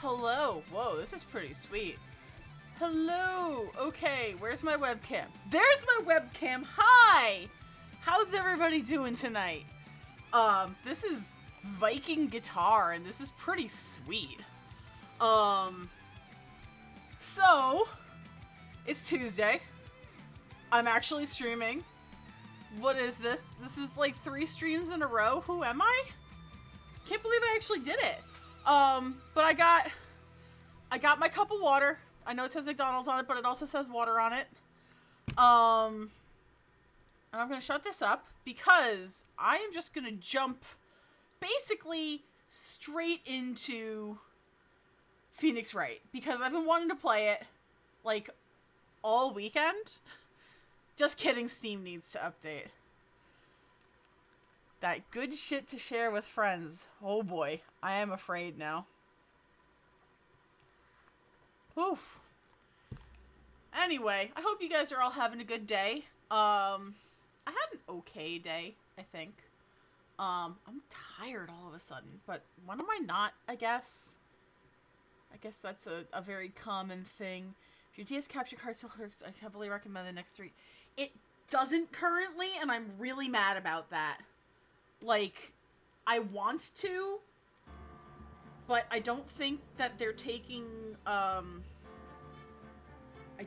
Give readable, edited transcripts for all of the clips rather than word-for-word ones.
Hello. Whoa, this is pretty sweet. Hello. Okay, where's my webcam? There's my webcam. Hi. How's everybody doing tonight? This is Viking guitar, and this is pretty sweet. So, it's Tuesday. I'm actually streaming. What is this? This is like 3 streams in a row. Who am I? Can't believe I actually did it. But I got my cup of water. I know it says McDonald's on it, but it also says water on it. And I'm gonna shut this up because I am just gonna jump basically straight into Phoenix Wright because I've been wanting to play it like all weekend. Just kidding, Steam needs to update. That good shit to share with friends. Oh boy, I am afraid now. Oof. Anyway, I hope you guys are all having a good day. I had an okay day, I think. I'm tired all of a sudden, but when am I not, I guess? I guess that's a very common thing. If your DS capture card still works, I heavily recommend the next 3. It doesn't currently, and I'm really mad about that. Like, I want to, but I don't think that they're taking, I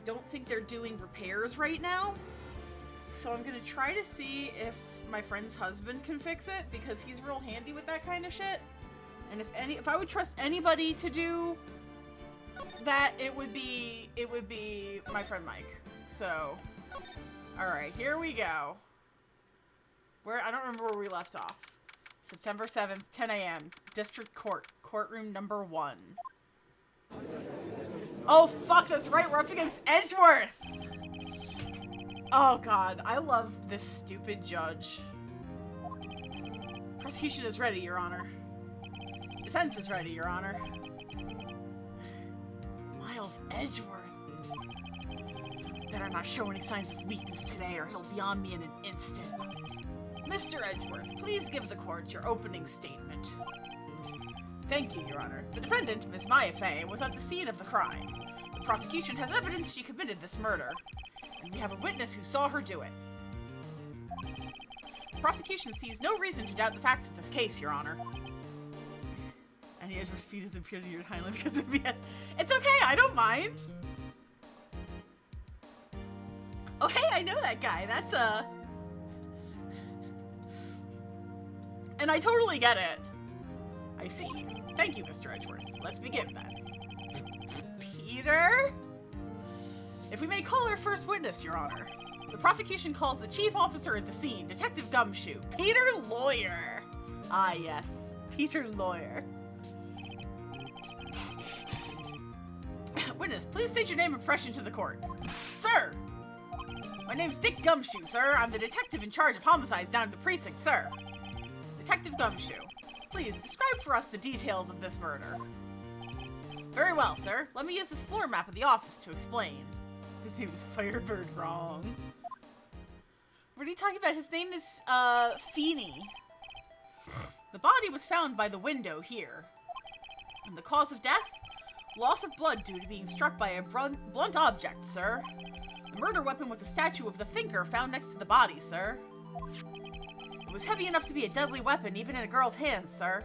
don't think they're doing repairs right now. So I'm gonna try to see if my friend's husband can fix it, because he's real handy with that kind of shit. And if I would trust anybody to do that, it would be my friend Mike. So, alright, here we go. I don't remember where we left off. September 7th, 10 a.m. District Court. Courtroom number 1. Oh, fuck, that's right. We're up against Edgeworth. Oh, God. I love this stupid judge. Prosecution is ready, Your Honor. Defense is ready, Your Honor. Miles Edgeworth. Better not show any signs of weakness today, or he'll be on me in an instant. Mr. Edgeworth, please give the court your opening statement. Thank you, Your Honor. The defendant, Ms. Maya Fey, was at the scene of the crime. The prosecution has evidence she committed this murder, and we have a witness who saw her do it. The prosecution sees no reason to doubt the facts of this case, Your Honor. Any Edgeworth's feet has appeared to your timeline because of me. It's okay, I don't mind. Oh, hey, I know that guy. That's And I totally get it. I see. Thank you, Mr. Edgeworth. Let's begin then. Peter? If we may call our first witness, Your Honor. The prosecution calls the chief officer at the scene, Detective Gumshoe. Peter Lawyer. Ah, yes. Peter Lawyer. Witness, please state your name and profession to the court. Sir! My name's Dick Gumshoe, sir. I'm the detective in charge of homicides down at the precinct, sir. Detective Gumshoe, please describe for us the details of this murder. Very well, sir. Let me use this floor map of the office to explain. His name is Firebird wrong. What are you talking about? His name is, Feeney. The body was found by the window here. And the cause of death? Loss of blood due to being struck by a blunt object, sir. The murder weapon was the statue of the Thinker found next to the body, sir. It was heavy enough to be a deadly weapon, even in a girl's hands, sir.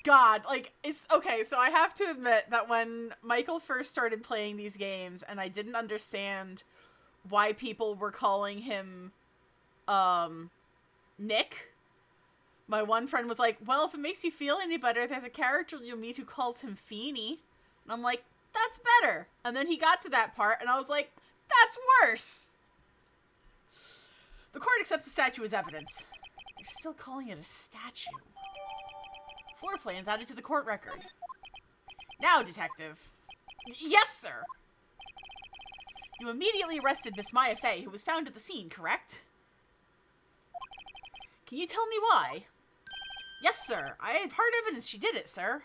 God, like, it's... Okay, so I have to admit that when Michael first started playing these games, and I didn't understand why people were calling him, Nick, my one friend was like, well, if it makes you feel any better, there's a character you'll meet who calls him Feeney. And I'm like, that's better. And then he got to that part, and I was like, that's worse. The court accepts the statue as evidence. They're still calling it a statue. Floor plans added to the court record. Now, detective. Yes, sir. You immediately arrested Miss Maya Fey, who was found at the scene, correct? Can you tell me why? Yes, sir. I have hard evidence she did it, sir.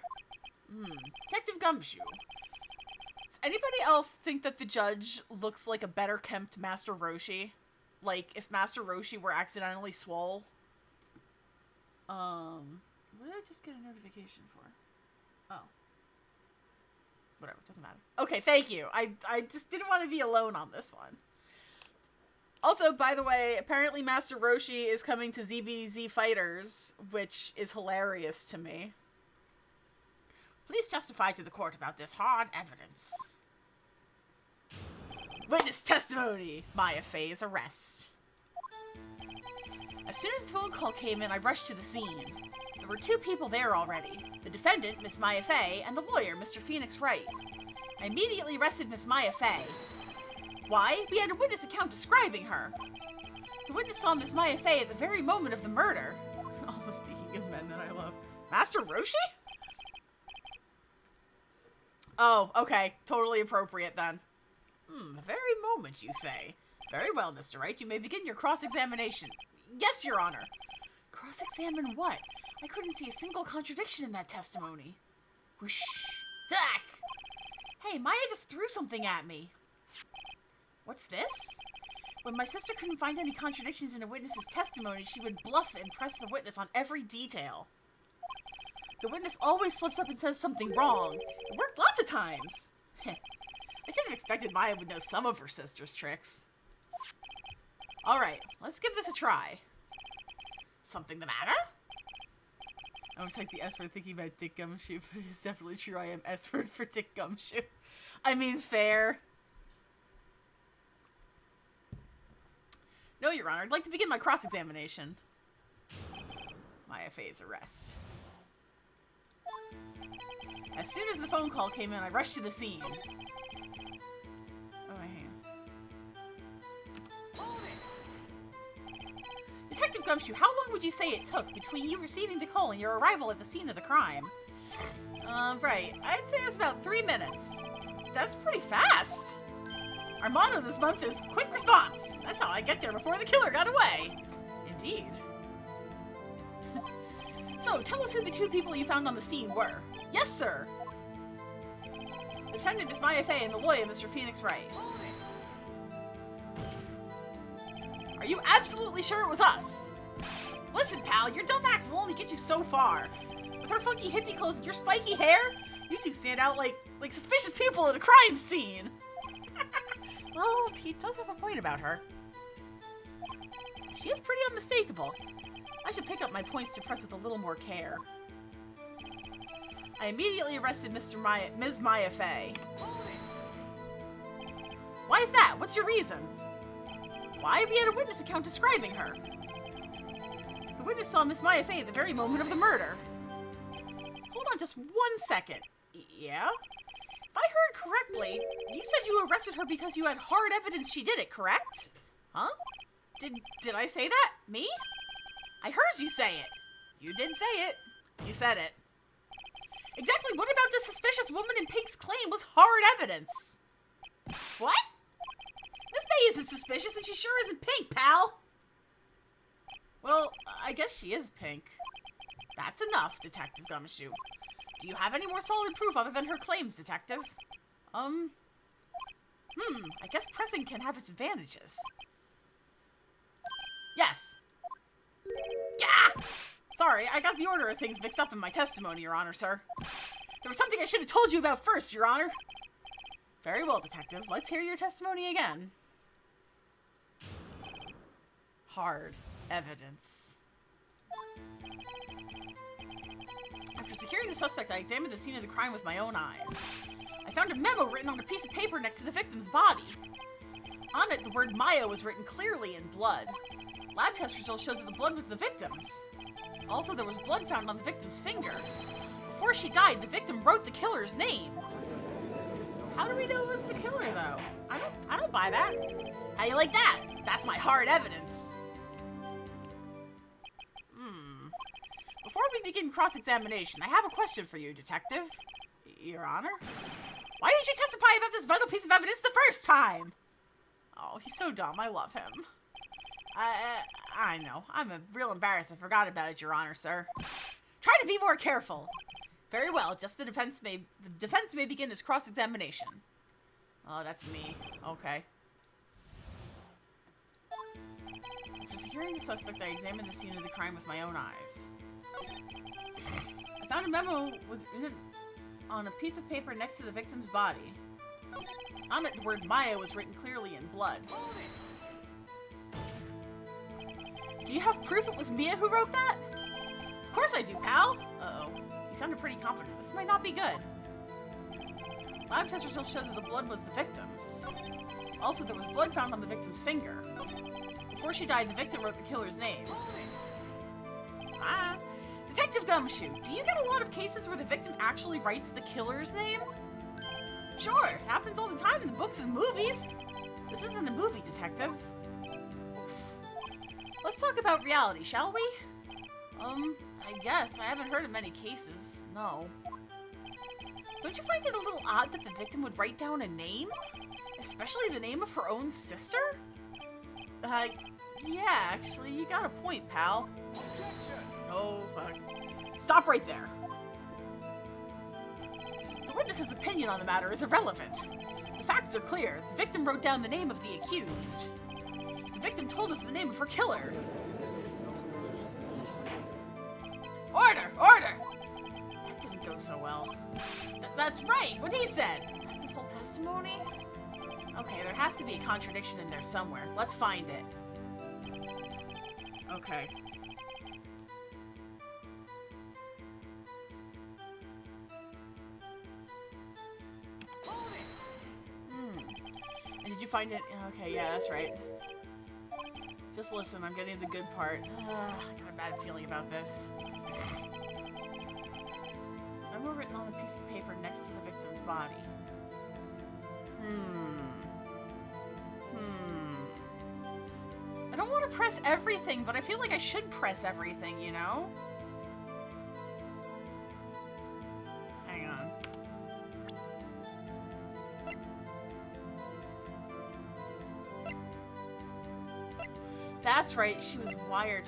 Detective Gumshoe. Does anybody else think that the judge looks like a better kempt Master Roshi? Like, if Master Roshi were accidentally swole? What did I just get a notification for? Oh. Whatever, doesn't matter. Okay, thank you. I just didn't want to be alone on this one. Also, by the way, apparently Master Roshi is coming to ZBZ Fighters, which is hilarious to me. Please justify to the court about this hard evidence. Witness testimony. Maya Faye's arrest. As soon as the phone call came in, I rushed to the scene. There were 2 people there already. The defendant, Miss Maya Faye, and the lawyer, Mr. Phoenix Wright. I immediately arrested Miss Maya Faye. Why? We had a witness account describing her. The witness saw Miss Maya Faye at the very moment of the murder. Also speaking of men that I love. Master Roshi? Oh, okay. Totally appropriate then. The very moment, you say. Very well, Mr. Wright. You may begin your cross-examination. Yes, Your Honor. Cross-examine what? I couldn't see a single contradiction in that testimony. Whoosh. Zack! Hey, Maya just threw something at me. What's this? When my sister couldn't find any contradictions in a witness's testimony, she would bluff and press the witness on every detail. The witness always slips up and says something wrong. It worked lots of times. I should have expected Maya would know some of her sister's tricks. Alright, let's give this a try. Something the matter? I always like the S word thinking about Dick Gumshoe, but it's definitely true I am S word for Dick Gumshoe. I mean, fair. No, Your Honor, I'd like to begin my cross-examination. Maya Faye's arrest. As soon as the phone call came in, I rushed to the scene. Oh, hang on. Detective Gumshoe, how long would you say it took between you receiving the call and your arrival at the scene of the crime? Right. I'd say it was about 3 minutes. That's pretty fast. Our motto this month is quick response. That's how I get there before the killer got away. Indeed. So, tell us who the 2 people you found on the scene were. Yes, sir. The defendant is Maya Faye and the lawyer, Mr. Phoenix Wright. Are you absolutely sure it was us? Listen, pal, your dumb act will only get you so far. With her funky hippie clothes and your spiky hair, you 2 stand out like suspicious people at a crime scene. Well, he does have a point about her. She is pretty unmistakable. I should pick up my points to press with a little more care. I immediately arrested Ms. Maya Faye. Why is that? What's your reason? Why? We had a witness account describing her. The witness saw Miss Maya Faye at the very moment of the murder. Hold on just 1 second. Yeah? If I heard correctly, you said you arrested her because you had hard evidence she did it, correct? Huh? Did I say that? Me? I heard you say it. You did say it. You said it. Exactly what about this suspicious woman in pink's claim was hard evidence? What? Miss May isn't suspicious and she sure isn't pink, pal. Well, I guess she is pink. That's enough, Detective Gumshoe. Do you have any more solid proof other than her claims, Detective? I guess pressing can have its advantages. Yes. Gah! Sorry, I got the order of things mixed up in my testimony, Your Honor, sir. There was something I should have told you about first, Your Honor. Very well, Detective. Let's hear your testimony again. Hard evidence. After securing the suspect, I examined the scene of the crime with my own eyes. I found a memo written on a piece of paper next to the victim's body. On it, the word Maya was written clearly in blood. Lab test results showed that the blood was the victim's. Also, there was blood found on the victim's finger. Before she died, the victim wrote the killer's name. How do we know it was the killer, though? I don't buy that. How you like that? That's my hard evidence. Before we begin cross-examination, I have a question for you, Detective. Your Honor? Why didn't you testify about this vital piece of evidence the first time? Oh, he's so dumb. I love him. I know. I'm real embarrassed. I forgot about it, Your Honor, sir. Try to be more careful. Very well. Just the defense may begin its cross-examination. Oh, that's me. Okay. After securing the suspect, I examined the scene of the crime with my own eyes. I found a memo on a piece of paper next to the victim's body. On it, the word Maya was written clearly in blood. Do you have proof it was Mia who wrote that? Of course I do, pal. Uh-oh. You sounded pretty confident. This might not be good. Lab test results show that the blood was the victim's. Also, there was blood found on the victim's finger. Before she died, the victim wrote the killer's name. Ah. Detective Gumshoe, do you get a lot of cases where the victim actually writes the killer's name? Sure, it happens all the time in the books and movies. This isn't a movie, detective. Oof. Let's talk about reality, shall we? I guess. I haven't heard of many cases. No. Don't you find it a little odd that the victim would write down a name? Especially the name of her own sister? Yeah, actually, you got a point, pal. Oh, fuck. Stop right there. The witness's opinion on the matter is irrelevant. The facts are clear. The victim wrote down the name of the accused. The victim told us the name of her killer. Order! Order! That didn't go so well. That's right, what he said. That's his whole testimony? Okay, there has to be a contradiction in there somewhere. Let's find it. Okay. And did you find it? Okay, yeah, that's right. Just listen, I'm getting the good part. I got a bad feeling about this. Memo written on a piece of paper next to the victim's body. I don't want to press everything, but I feel like I should press everything, you know? Hang on. That's right, she was wired.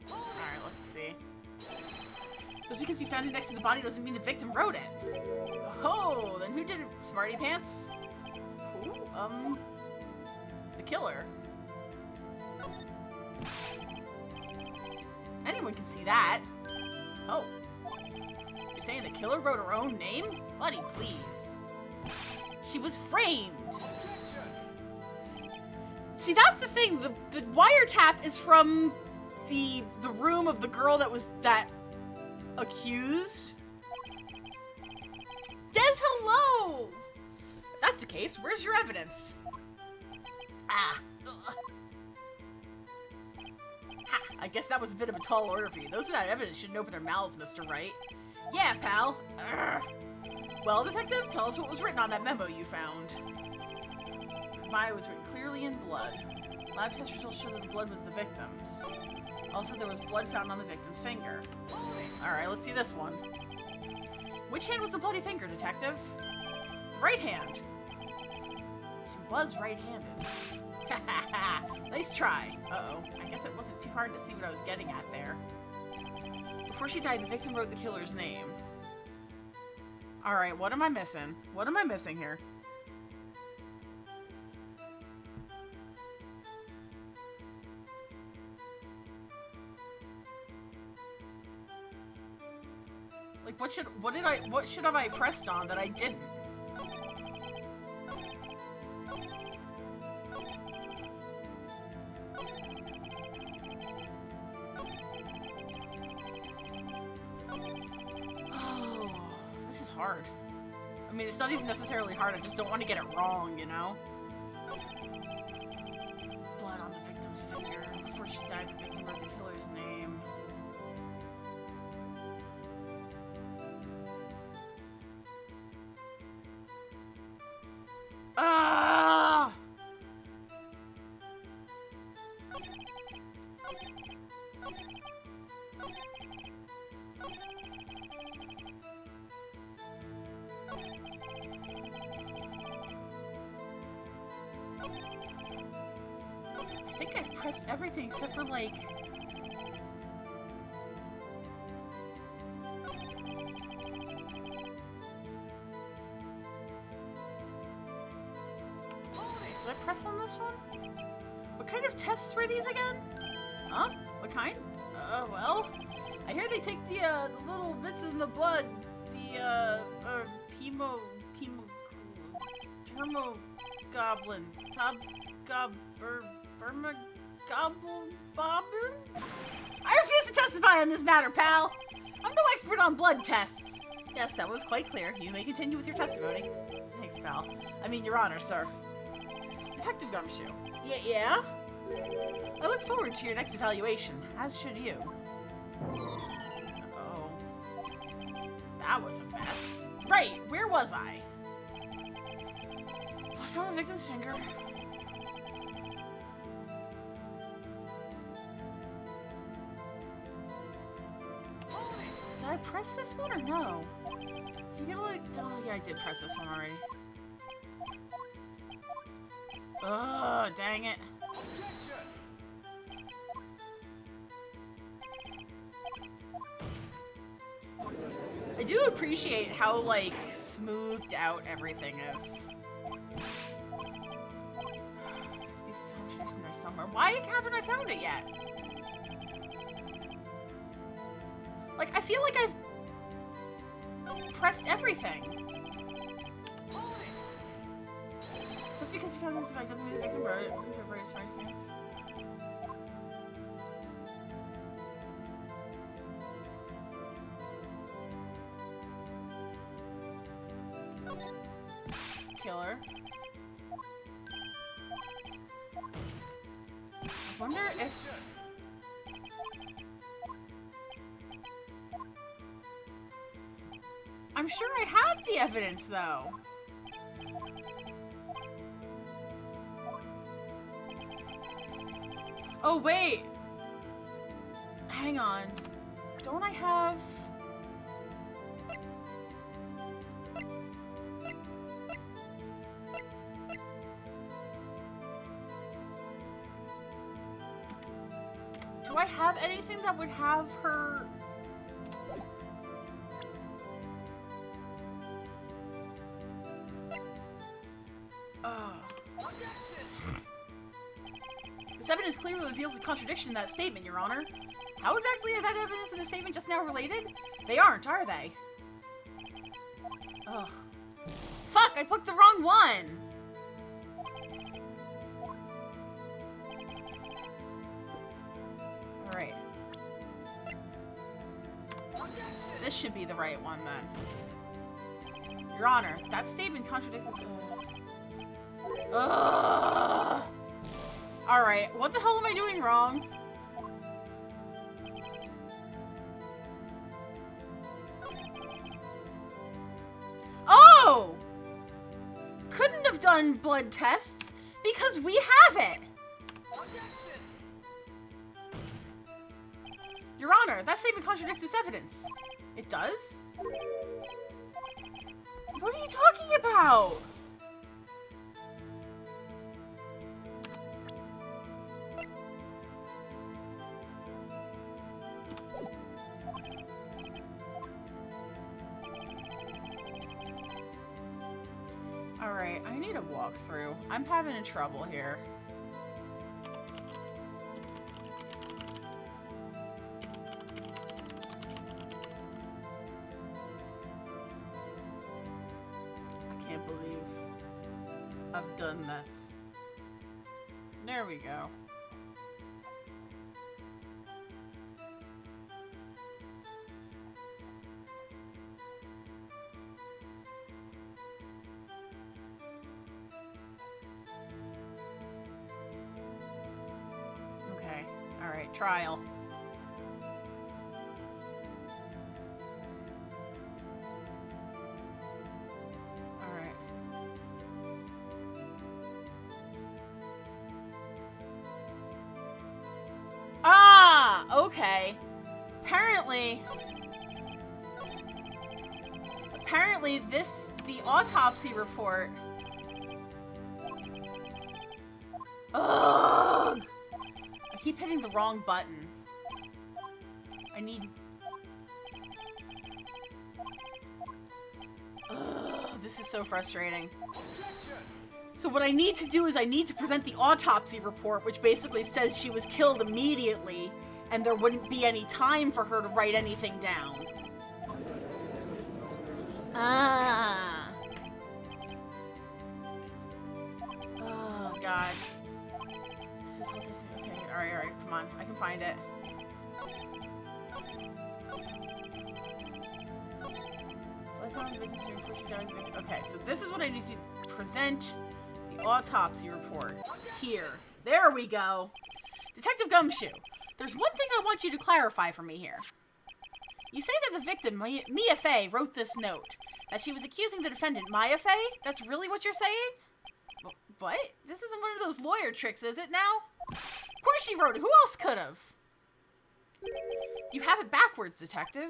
Alright, let's see. Just because you found it next to the body doesn't mean the victim wrote it. Oh, then who did it? Smarty Pants? Who? The killer. Anyone can see that. Oh. You're saying the killer wrote her own name? Buddy, please. She was framed. See, that's the thing. The wiretap is from the room of the girl that was accused. Des, hello! If that's the case, where's your evidence? Ah. Ugh. Ha! I guess that was a bit of a tall order for you. Those without evidence shouldn't open their mouths, Mr. Wright. Yeah, pal. Urgh. Well, detective, tell us what was written on that memo you found. Maya was written clearly in blood. Lab test results show that the blood was the victim's. Also, there was blood found on the victim's finger. Alright, let's see this one. Which hand was the bloody finger, detective? Right hand. She was right-handed. Nice try. Uh-oh. I guess it wasn't too hard to see what I was getting at there. Before she died, the victim wrote the killer's name. Alright, what am I missing? What am I missing here? Like, what should have I pressed on that I didn't? Oh, this is hard. I mean, it's not even necessarily hard, I just don't want to get it wrong, you know? Blood on the victim's finger. Before she died, the victim wrote the killer's name. Ah! I think I've pressed everything except for, like... press on this one? What kind of tests were these again? Huh? What kind? Well, I hear they take the little bits in the blood, the, termogoblins, Burmagoblin? I refuse to testify on this matter, pal! I'm no expert on blood tests! Yes, that was quite clear. You may continue with your testimony. Thanks, pal. I mean, Your Honor, sir. Detective Gumshoe. Yeah? I look forward to your next evaluation, as should you. Oh. That was a mess. Right, where was I? I found the victim's finger. Did I press this one or no? Do you get like, oh yeah, I did press this one already. Oh, dang it. I do appreciate how, like, smoothed out everything is. Just be so trash in there somewhere. Why haven't I found it yet? Like, I feel like I've pressed everything. Just because you found this bike doesn't mean the victim wrote it. It's fine, yes. Killer. I wonder if... I'm sure I have the evidence, though. Oh, wait. Hang on. Don't I have... Do I have anything that would have her... This evidence clearly reveals a contradiction in that statement, Your Honor. How exactly are that evidence and the statement just now related? They aren't, are they? Ugh. Fuck, I picked the wrong one! Alright. This should be the right one, then. Your Honor, that statement contradicts this... Ugh! Alright, what the hell am I doing wrong? Oh! Couldn't have done blood tests because we have it! Your Honor, that statement contradicts this evidence. It does? What are you talking about? Alright, I need a walkthrough. I'm having trouble here. I can't believe I've done this. There we go. Alright, trial. Alright. Ah! Okay. Apparently the autopsy report... Ugh! I keep hitting the wrong button. I need... Ugh, this is so frustrating. So what I need to do is I need to present the autopsy report, which basically says she was killed immediately, and there wouldn't be any time for her to write anything down. Ah. Oh, God. This is okay, alright, come on. I can find it. Okay, so this is what I need to present the autopsy report. Here. There we go. Detective Gumshoe, there's one thing I want you to clarify for me here. You say that the victim, Mia Fey, wrote this note. That she was accusing the defendant, Maya Fey? That's really what you're saying? What? This isn't one of those lawyer tricks, is it now? Of course she wrote it. Who else could have? You have it backwards, Detective.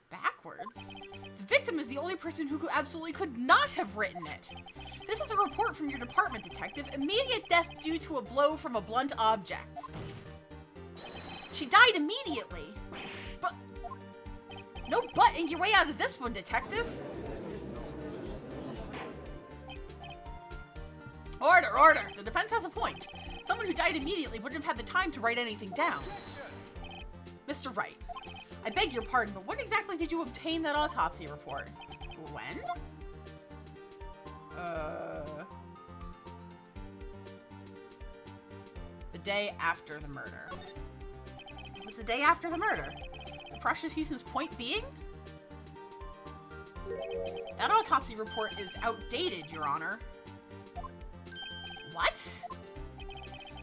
Backwards? The victim is the only person who absolutely could not have written it. This is a report from your department, Detective. Immediate death due to a blow from a blunt object. She died immediately. But... no butting your way out of this one, Detective. Order, order! The defense has a point. Someone who died immediately wouldn't have had the time to write anything down. Mr. Wright, I beg your pardon, but when exactly did you obtain that autopsy report? When? The day after the murder. It was the day after the murder. The prosecution's point being? That autopsy report is outdated, Your Honor. What?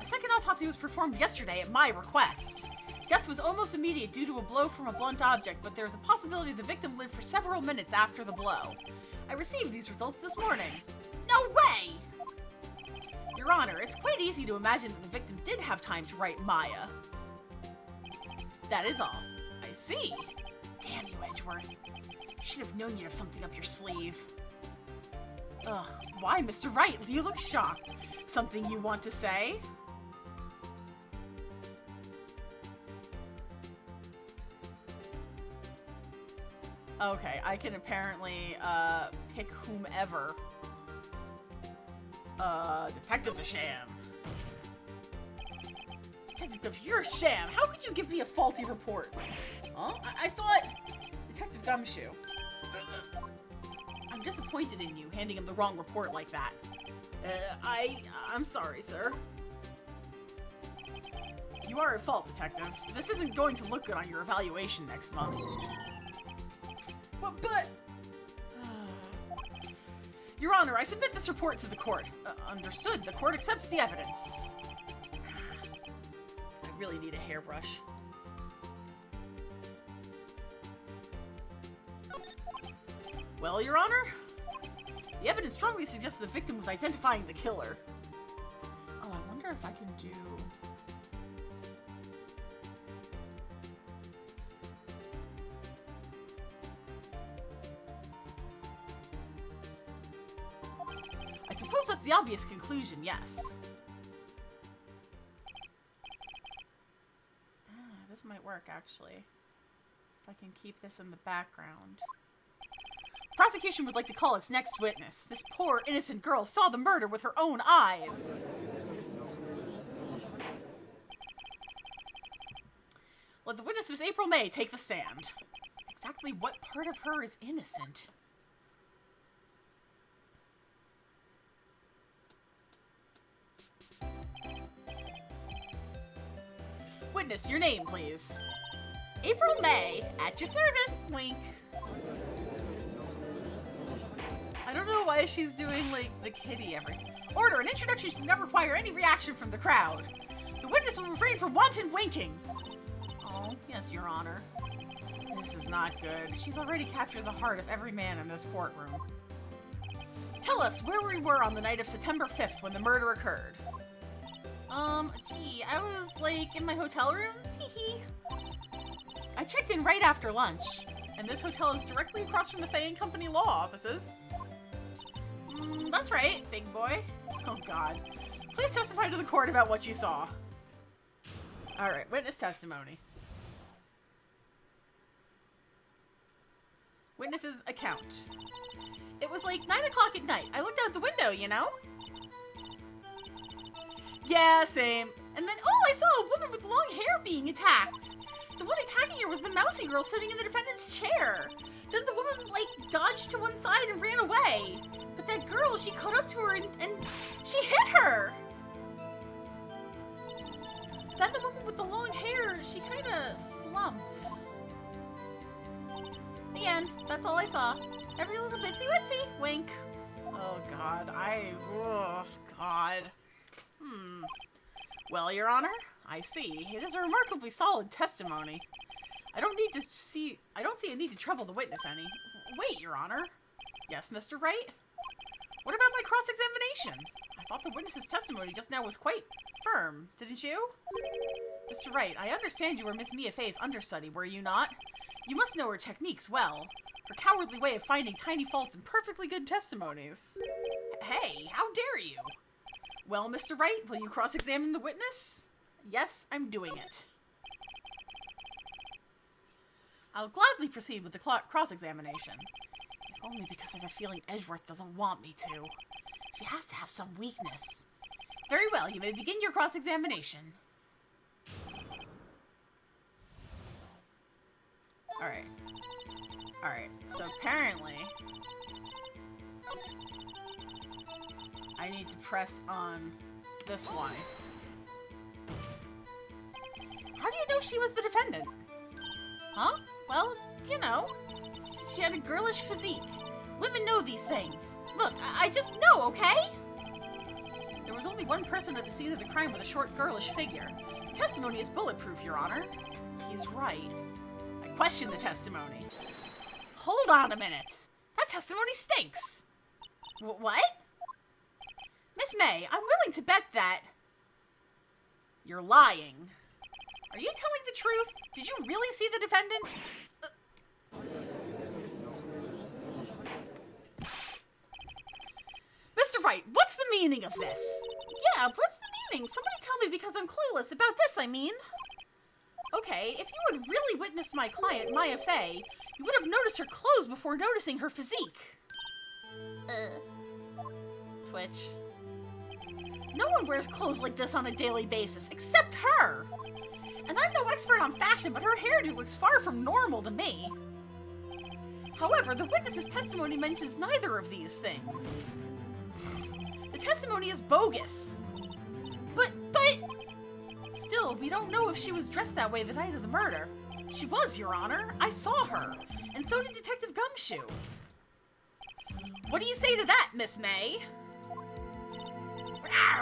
A second autopsy was performed yesterday at my request. Death was almost immediate due to a blow from a blunt object, but there is a possibility the victim lived for several minutes after the blow. I received these results this morning. No way! Your Honor, it's quite easy to imagine that the victim did have time to write Maya. That is all. I see. Damn you, Edgeworth. You should have known you'd have something up your sleeve. Ugh, why, Mr. Wright? You look shocked. Something you want to say? Okay, I can apparently, pick whomever. Detective's a sham. Detective Gumshoe, you're a sham. How could you give me a faulty report? Huh? I thought... Detective Gumshoe. I'm disappointed in you, handing him the wrong report like that. I'm sorry, sir. You are at fault, Detective. This isn't going to look good on your evaluation next month. But... Your Honor, I submit this report to the court. Understood. The court accepts the evidence. I really need a hairbrush. Well, Your Honor, the evidence strongly suggests the victim was identifying the killer. Oh, I wonder if I can do... I suppose that's the obvious conclusion, yes. This might work, actually. If I can keep this in the background. Prosecution would like to call its next witness. This poor, innocent girl saw the murder with her own eyes. Let the witness, Miss April May, take the stand. Exactly what part of her is innocent? Witness, your name, please. April May, at your service, wink. I don't know why she's doing, like, the kitty everything. Order, an introduction should not require any reaction from the crowd. The witness will refrain from wanton winking. Oh, yes, Your Honor. This is not good. She's already captured the heart of every man in this courtroom. Tell us where we were on the night of September 5th when the murder occurred. Gee, I was, like, in my hotel room? Tee-hee. I checked in right after lunch, and this hotel is directly across from the Fay & Company law offices. That's right, big boy. Oh, God. Please testify to the court about what you saw. Alright, witness testimony. Witness's account. It was like 9 o'clock at night. I looked out the window, you know? Yeah, same. And then, oh, I saw a woman with long hair being attacked. The one attacking her was the mousy girl sitting in the defendant's chair. Then the woman, like, dodged to one side and ran away. But that girl, she caught up to her and she hit her. Then the woman with the long hair, she kind of slumped. The end. That's all I saw. Every little bitsy witsy. Wink. Oh, God. Oh, God. Well, Your Honor, I see. It is a remarkably solid testimony. I don't see a need to trouble the witness any. Wait, Your Honor. Yes, Mr. Wright? What about my cross-examination? I thought the witness's testimony just now was quite firm, didn't you? Mr. Wright, I understand you were Miss Mia Fey's understudy, were you not? You must know her techniques well. Her cowardly way of finding tiny faults in perfectly good testimonies. Hey, how dare you? Well, Mr. Wright, will you cross-examine the witness? Yes, I'm doing it. I'll gladly proceed with the cross-examination. If only because of a feeling Edgeworth doesn't want me to. She has to have some weakness. Very well, you may begin your cross-examination. Alright, so apparently I need to press on this one. How do you know she was the defendant? Huh? Well, you know, she had a girlish physique. Women know these things. Look, I just know, okay? There was only one person at the scene of the crime with a short, girlish figure. The testimony is bulletproof, Your Honor. He's right. I question the testimony. Hold on a minute. That testimony stinks. What? Miss May, I'm willing to bet that you're lying. Are you telling the truth? Did you really see the defendant? Mr. Wright, what's the meaning of this? Yeah, what's the meaning? Somebody tell me because I'm clueless about this, I mean. Okay, if you had really witnessed my client, Maya Fey, you would have noticed her clothes before noticing her physique. Twitch. No one wears clothes like this on a daily basis, except her! And I'm no expert on fashion, but her hairdo looks far from normal to me. However, the witness's testimony mentions neither of these things. The testimony is bogus. But... Still, we don't know if she was dressed that way the night of the murder. She was, Your Honor. I saw her. And so did Detective Gumshoe. What do you say to that, Miss May?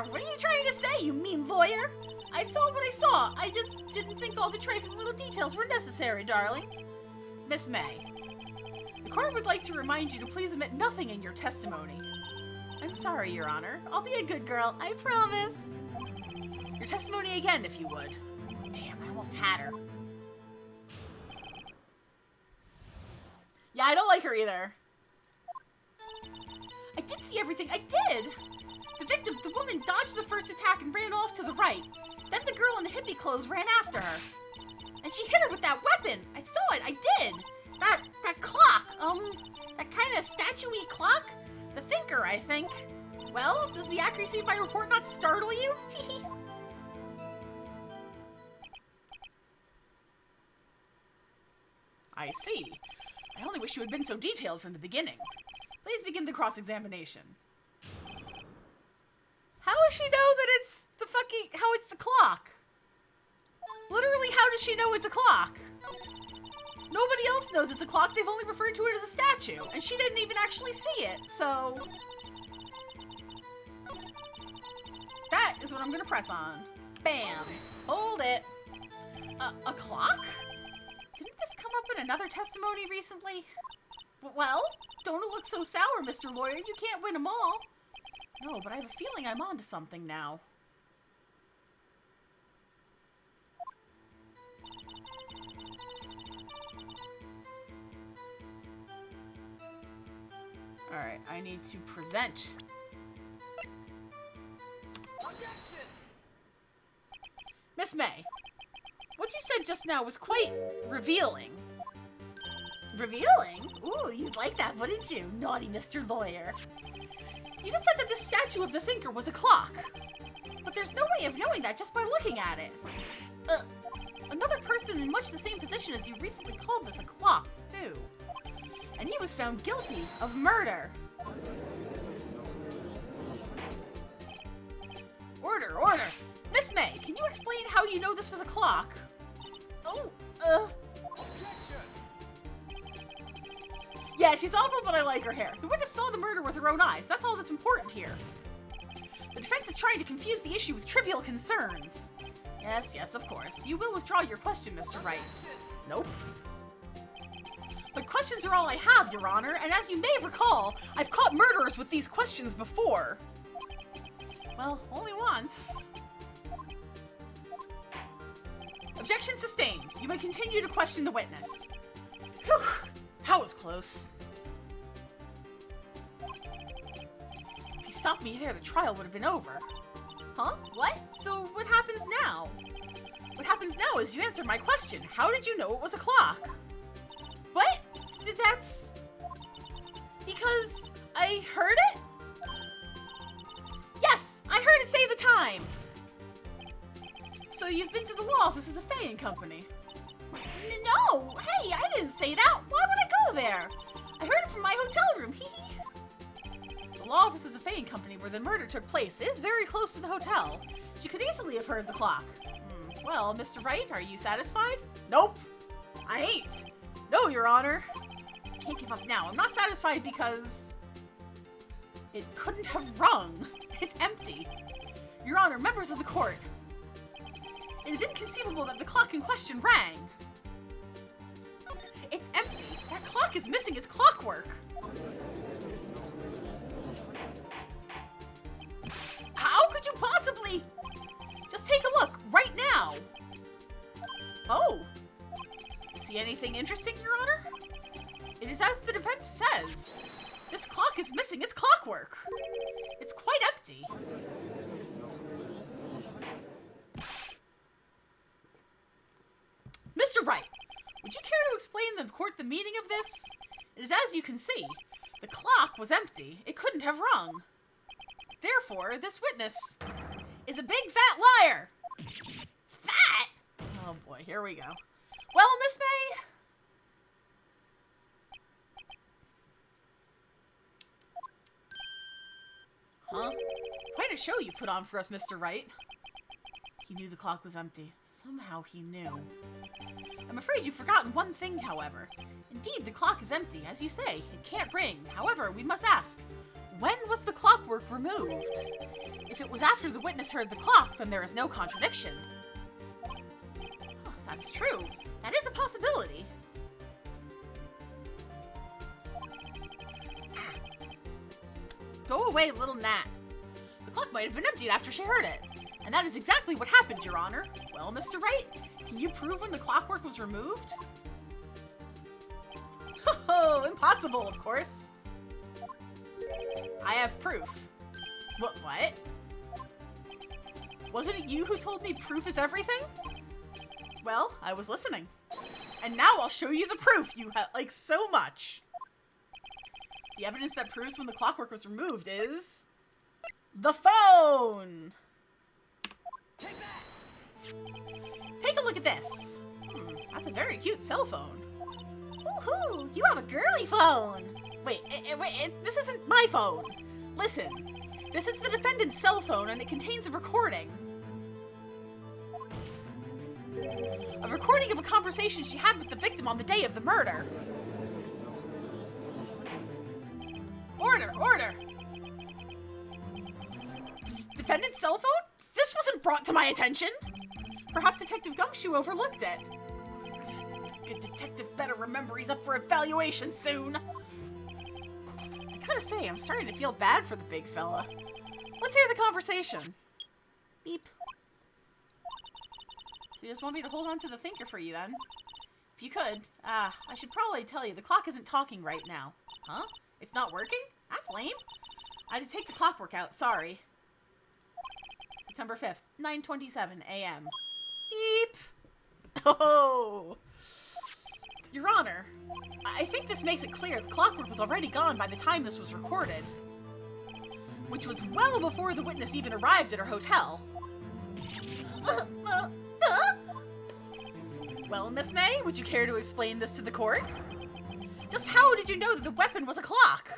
What are you trying to say, you mean lawyer? I saw what I saw. I just didn't think all the trifling little details were necessary, darling. Miss May, the court would like to remind you to please omit nothing in your testimony. I'm sorry, Your Honor. I'll be a good girl, I promise. Your testimony again, if you would. Damn, I almost had her. Yeah, I don't like her either. I did see everything. I did. The woman, dodged the first attack and ran off to the right. Then the girl in the hippie clothes ran after her. And she hit her with that weapon. I saw it. I did. That clock. That kind of statue-y clock? The Thinker, I think. Well, does the accuracy of my report not startle you? I see. I only wish you had been so detailed from the beginning. Please begin the cross-examination. How does she know that it's how it's the clock? Literally, how does she know it's a clock? Nobody else knows it's a clock. They've only referred to it as a statue. And she didn't even actually see it, so... That is what I'm gonna press on. Bam. Hold it. A clock? Didn't this come up in another testimony recently? Well, don't look so sour, Mr. Lawyer. You can't win them all. No, but I have a feeling I'm onto something now. Alright, I need to present. Miss May, what you said just now was quite revealing. Revealing? Ooh, you'd like that, wouldn't you, naughty Mr. Lawyer? You just said that this statue of the Thinker was a clock. But there's no way of knowing that just by looking at it. Another person in much the same position as you recently called this a clock, too. And he was found guilty of murder. Order, order! Miss May, can you explain how you know this was a clock? Oh, Yeah, she's awful, but I like her hair. The witness saw the murder with her own eyes. That's all that's important here. The defense is trying to confuse the issue with trivial concerns. Yes, of course. You will withdraw your question, Mr. Wright. Nope. But questions are all I have, Your Honor, and as you may recall, I've caught murderers with these questions before. Well, only once. Objection sustained. You may continue to question the witness. Whew, that was close. If you stopped me there, the trial would have been over. Huh? What? So what happens now? What happens now is you answer my question. How did you know it was a clock? What? That's... because I heard it? Yes, I heard it say the time. So you've been to the law offices of Faye & Company? No! Hey, I didn't say that! Why would I go there? I heard it from my hotel room, hee hee! The law offices of Faye & Company where the murder took place is very close to the hotel. She could easily have heard the clock. Well, Mr. Wright, are you satisfied? Nope! I ain't! No, Your Honor! I can't give up now. I'm not satisfied because... it couldn't have rung. It's empty. Your Honor, members of the court, it is inconceivable that the clock in question rang. It's empty. That clock is missing its clockwork. How could you possibly? Just take a look right now. Oh. See anything interesting, Your Honor? It is as the defense says. This clock is missing its clockwork. It's quite empty. Mr. Wright, would you care to explain to the court the meaning of this? It is as you can see. The clock was empty. It couldn't have rung. Therefore, this witness is a big fat liar. Fat? Oh boy, here we go. Well, Miss May? Huh? Quite a show you put on for us, Mr. Wright. He knew the clock was empty. Somehow he knew. I'm afraid you've forgotten one thing, however. Indeed, the clock is empty. As you say, it can't ring. However, we must ask, when was the clockwork removed? If it was after the witness heard the clock, then there is no contradiction. Huh, that's true. That is a possibility. Go away, little gnat. The clock might have been emptied after she heard it. And that is exactly what happened, Your Honor. Well, Mr. Wright, can you prove when the clockwork was removed? Oh, impossible, of course. I have proof. What? Wasn't it you who told me proof is everything? Well, I was listening. And now I'll show you the proof you like so much. The evidence that proves when the clockwork was removed is... the phone! Take a look at this. That's a very cute cell phone. Woohoo! You have a girly phone! Wait, this isn't my phone. Listen, this is the defendant's cell phone and it contains a recording. A recording of a conversation she had with the victim on the day of the murder. Order, order! Defendant's cell phone? This wasn't brought to my attention! Perhaps Detective Gumshoe overlooked it. Good detective better remember he's up for evaluation soon. I gotta say, I'm starting to feel bad for the big fella. Let's hear the conversation. Beep. So you just want me to hold on to the thinker for you then? If you could, I should probably tell you, the clock isn't talking right now. Huh? It's not working? That's lame. I had to take the clockwork out, sorry. September 5th, 9:27 a.m. Beep! Oh! Your Honor, I think this makes it clear the clockwork was already gone by the time this was recorded. Which was well before the witness even arrived at her hotel. Well, Miss May, would you care to explain this to the court? Just how did you know that the weapon was a clock?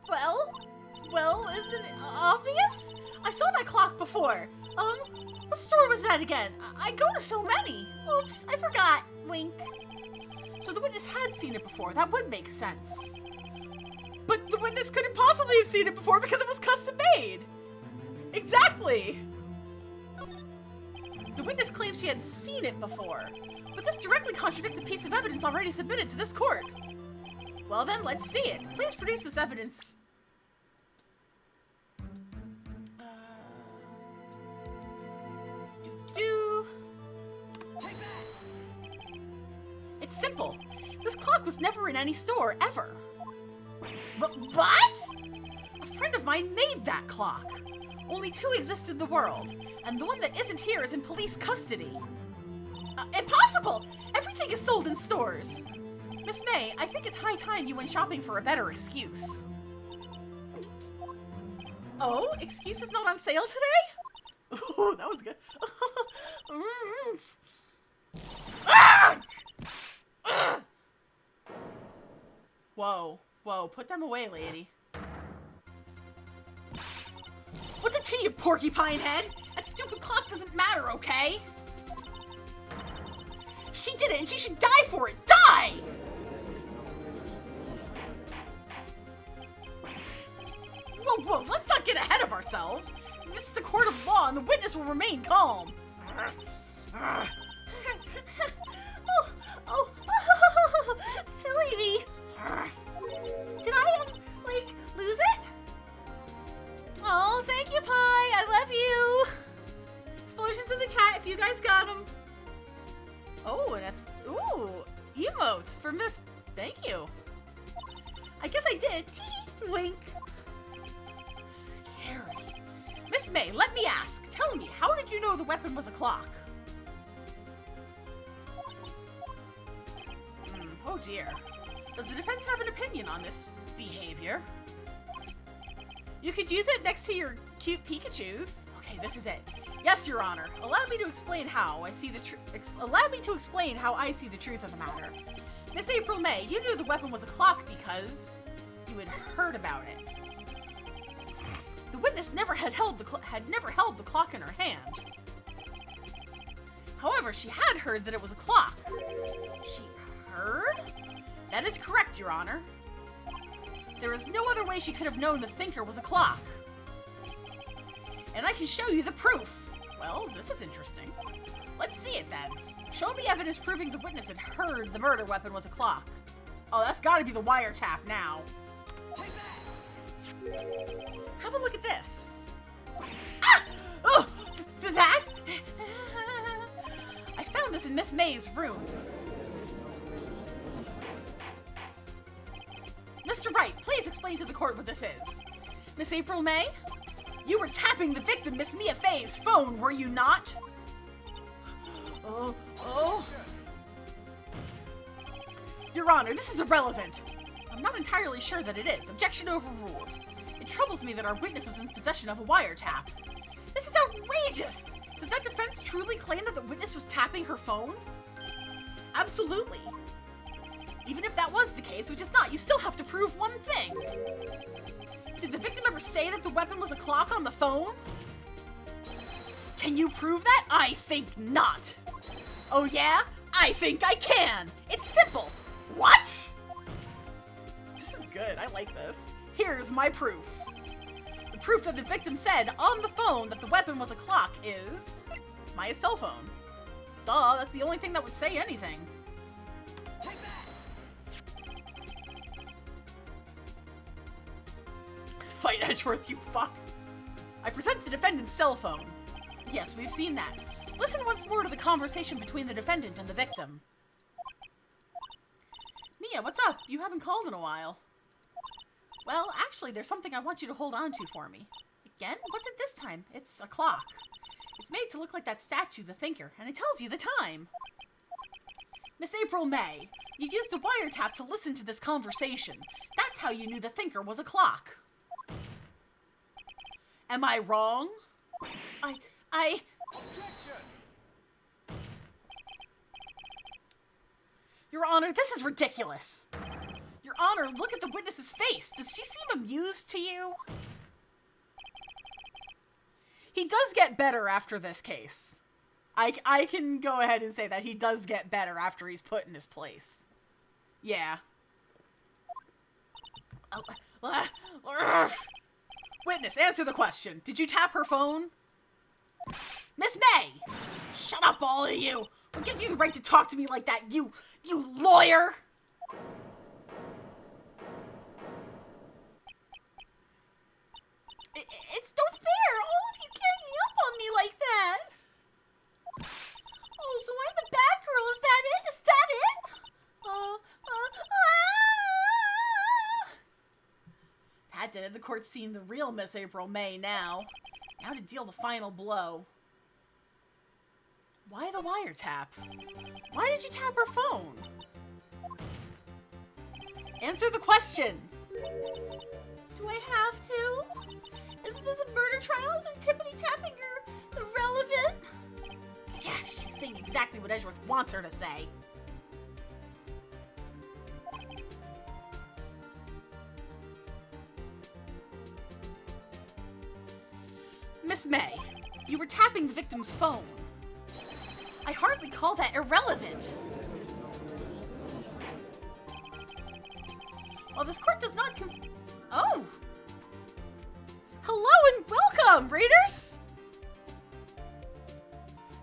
Well, isn't it obvious? I saw that clock before. What store was that again? I go to so many. Oops, I forgot. Wink. So the witness had seen it before. That would make sense. But the witness couldn't possibly have seen it before because it was custom made. Exactly. The witness claims she had seen it before, but this directly contradicts a piece of evidence already submitted to this court. Well then, let's see it. Please produce this evidence. It's simple. This clock was never in any store, ever. What? A friend of mine made that clock. Only 2 exist in the world, and the one that isn't here is in police custody. Impossible! Everything is sold in stores. Miss May, I think it's high time you went shopping for a better excuse. Oh, excuse is not on sale today? Ooh, that was good. Whoa, put them away, lady. What's it to you, porcupine head? That stupid clock doesn't matter, okay? She did it and she should die for it! Die! Whoa, let's not get ahead of ourselves. This is the court of law and the witness will remain calm. Silly me. Did I, lose it? Oh, thank you, Pie. I love you. Explosions in the chat if you guys got them. Oh, and ooh, emotes for Miss. Thank you. I guess I did. Wink. Scary. Miss May, let me ask. Tell me, how did you know the weapon was a clock? Oh dear. Does the defense have an opinion on this behavior? You could use it next to your cute Pikachus. Okay, this is it. Yes, Your Honor. Allow me to explain how I see the truth of the matter. Miss April May, you knew the weapon was a clock because you had heard about it. The witness never had held the clock in her hand. However, she had heard that it was a clock. She heard? That is correct, Your Honor. There is no other way she could have known the thinker was a clock. And I can show you the proof. Well, this is interesting. Let's see it then. Show me evidence proving the witness had heard the murder weapon was a clock. Oh, that's gotta be the wiretap now. Have a look at this. Ah! Oh, that? I found this in Miss May's room. Mr. Wright, please explain to the court what this is. Miss April May? You were tapping the victim, Miss Mia Fey's phone, were you not? Oh. Your Honor, this is irrelevant. I'm not entirely sure that it is. Objection overruled. It troubles me that our witness was in possession of a wiretap. This is outrageous! Does that defense truly claim that the witness was tapping her phone? Absolutely. Even if that was the case, which is not, you still have to prove one thing. Did the victim ever say that the weapon was a clock on the phone? Can you prove that? I think not. Oh yeah? I think I can. It's simple. What? This is good. I like this. Here's my proof. The proof that the victim said on the phone that the weapon was a clock is my cell phone. Duh, that's the only thing that would say anything. Fight Edgeworth, you fuck. I present the defendant's cell phone. Yes, we've seen that. Listen once more to the conversation between the defendant and the victim. Mia, what's up? You haven't called in a while. Well, actually, there's something I want you to hold on to for me. Again? What's it this time? It's a clock. It's made to look like that statue, the thinker, and it tells you the time. Miss April May, you used a wiretap to listen to this conversation. That's how you knew the thinker was a clock. Am I wrong? I... Your Honor, this is ridiculous. Your Honor, look at the witness's face. Does she seem amused to you? He does get better after this case. I can go ahead and say that he does get better after he's put in his place. Yeah. Witness, answer the question. Did you tap her phone? Miss May! Shut up, all of you! What gives you the right to talk to me like that, you lawyer? It's no fair! All of you ganging up on me like that! Oh, so I'm the bad girl, is that it? Is that it? That did it. The court's seen the real Miss April May now. Now to deal the final blow. Why the wiretap? Why did you tap her phone? Answer the question! Do I have to? Isn't this a murder trial? Isn't tippity-tapping her irrelevant? Yeah, she's saying exactly what Edgeworth wants her to say. Miss May, you were tapping the victim's phone. I hardly call that irrelevant. Well, this court does not Oh! Hello and welcome, readers!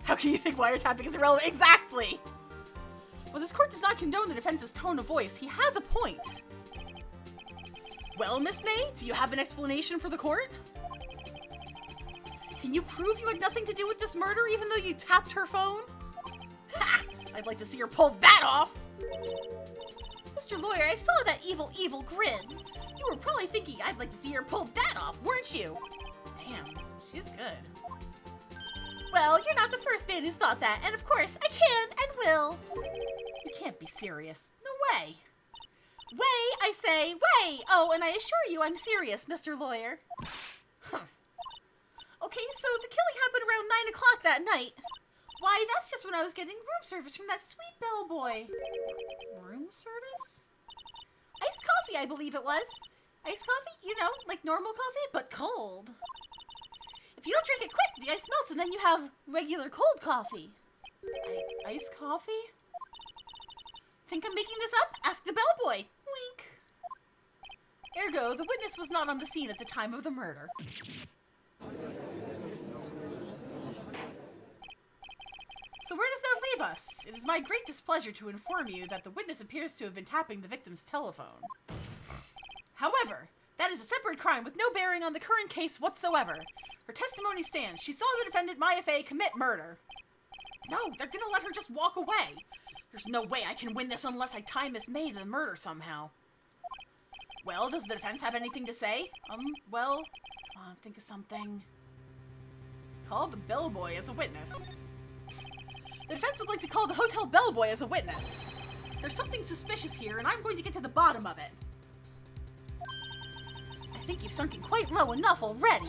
How can you think wiretapping is irrelevant? Exactly! Well, this court does not condone the defense's tone of voice. He has a point. Well, Miss May, do you have an explanation for the court? Can you prove you had nothing to do with this murder even though you tapped her phone? Ha! I'd like to see her pull that off! Mr. Lawyer, I saw that evil grin. You were probably thinking I'd like to see her pull that off, weren't you? Damn, she's good. Well, you're not the first man who's thought that, and of course, I can and will. You can't be serious. No way. Way, I say, way! Oh, and I assure you I'm serious, Mr. Lawyer. Huh. Okay, so the killing happened around 9 o'clock that night. Why, that's just when I was getting room service from that sweet bellboy. Room service? Iced coffee, I believe it was. Iced coffee? You know, like normal coffee, but cold. If you don't drink it quick, the ice melts and then you have regular cold coffee. Iced coffee? Think I'm making this up? Ask the bellboy. Wink. Ergo, the witness was not on the scene at the time of the murder. So where does that leave us? It is my great displeasure to inform you that the witness appears to have been tapping the victim's telephone. However, that is a separate crime with no bearing on the current case whatsoever. Her testimony stands. She saw the defendant, Maya Fey, commit murder. No, they're gonna let her just walk away. There's no way I can win this unless I tie Miss May to the murder somehow. Well, does the defense have anything to say? Well, come on, think of something. Call the bellboy as a witness. The defense would like to call the hotel bellboy as a witness. There's something suspicious here, and I'm going to get to the bottom of it. I think you've sunk in quite low enough already.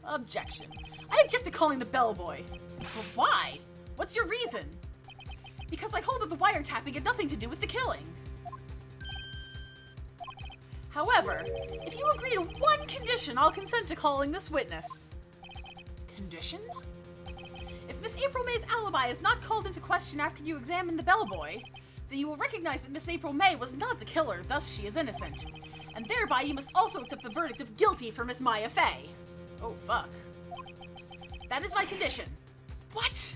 Objection. I object to calling the bellboy. But why? What's your reason? Because I hold that the wiretapping had nothing to do with the killing. However, if you agree to one condition, I'll consent to calling this witness. Condition? If Miss April May's alibi is not called into question after you examine the bellboy, then you will recognize that Miss April May was not the killer, thus she is innocent. And thereby you must also accept the verdict of guilty for Miss Maya Fey. Oh, fuck. That is my condition. What?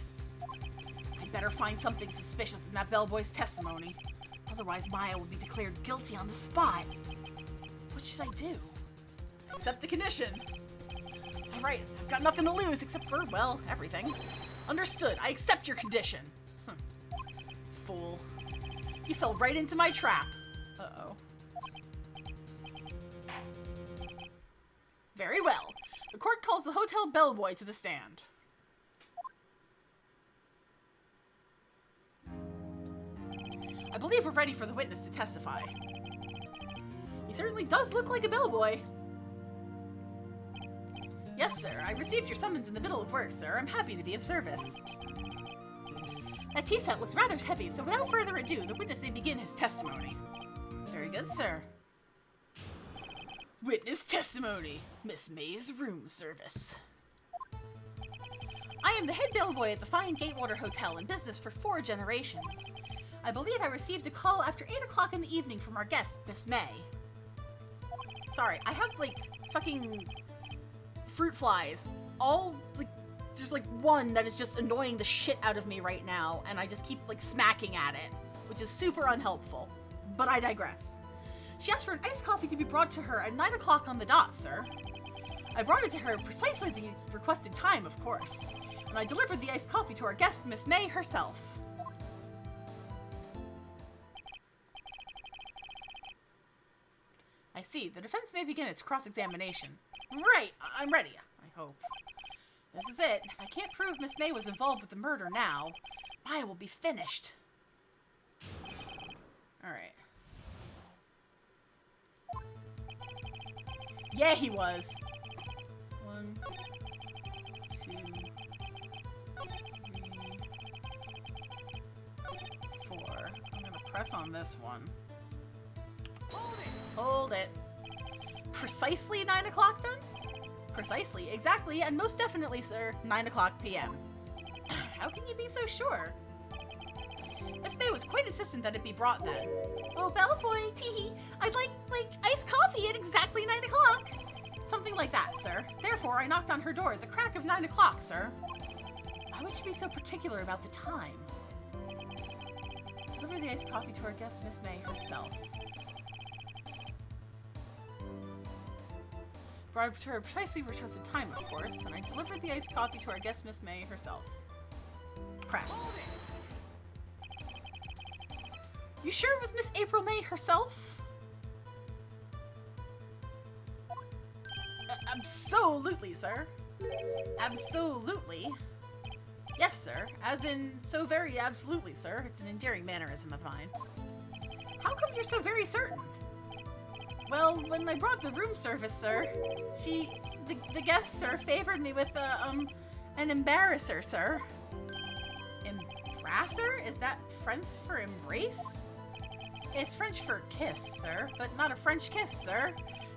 I'd better find something suspicious in that bellboy's testimony. Otherwise Maya will be declared guilty on the spot. What should I do? Accept the condition. Alright, I've got nothing to lose except for, well, everything. Understood. I accept your condition. Fool. You fell right into my trap. Uh-oh. Very well. The court calls the hotel bellboy to the stand. I believe we're ready for the witness to testify. He certainly does look like a bellboy. Yes, sir. I received your summons in the middle of work, sir. I'm happy to be of service. That tea set looks rather heavy, so without further ado, the witness may begin his testimony. Very good, sir. Witness testimony. Miss May's room service. I am the head bellboy at the fine Gatewater Hotel in business for 4 generations. I believe I received a call after 8 o'clock in the evening from our guest, Miss May. Sorry, I have, like, fucking fruit flies. All, like, there's, like, one that is just annoying the shit out of me right now, and I just keep, like, smacking at it, which is super unhelpful. But I digress. She asked for an iced coffee to be brought to her at 9 o'clock on the dot, sir. I brought it to her precisely the requested time, of course, and I delivered the iced coffee to our guest, Miss May herself. I see. The defense may begin its cross-examination. Right! I'm ready, I hope. This is it. If I can't prove Miss May was involved with the murder now, Maya will be finished. Alright. Yeah, he was. 1, 2, 3, 4. I'm gonna press on this one. Hold it. Precisely 9 o'clock then? Precisely, exactly, and most definitely, sir, 9 o'clock p.m. How can you be so sure? Miss May was quite insistent that it be brought then. Oh, bellboy, teehee, I'd like iced coffee at exactly 9 o'clock. Something like that, sir. Therefore, I knocked on her door at the crack of 9 o'clock, sir. Why would she be so particular about the time? Deliver the iced coffee to our guest, Miss May herself. Brought it to her precisely requested time, of course, and I delivered the iced coffee to our guest, Miss May herself. Press. You sure it was Miss April May herself? Absolutely, sir. Absolutely. Yes, sir. As in, so very absolutely, sir. It's an endearing mannerism of mine. How come you're so very certain? Well, when I brought the room service, sir, the guest, sir, favored me with, an embarrasser, sir. Embrasser? Is that French for embrace? It's French for kiss, sir, but not a French kiss, sir.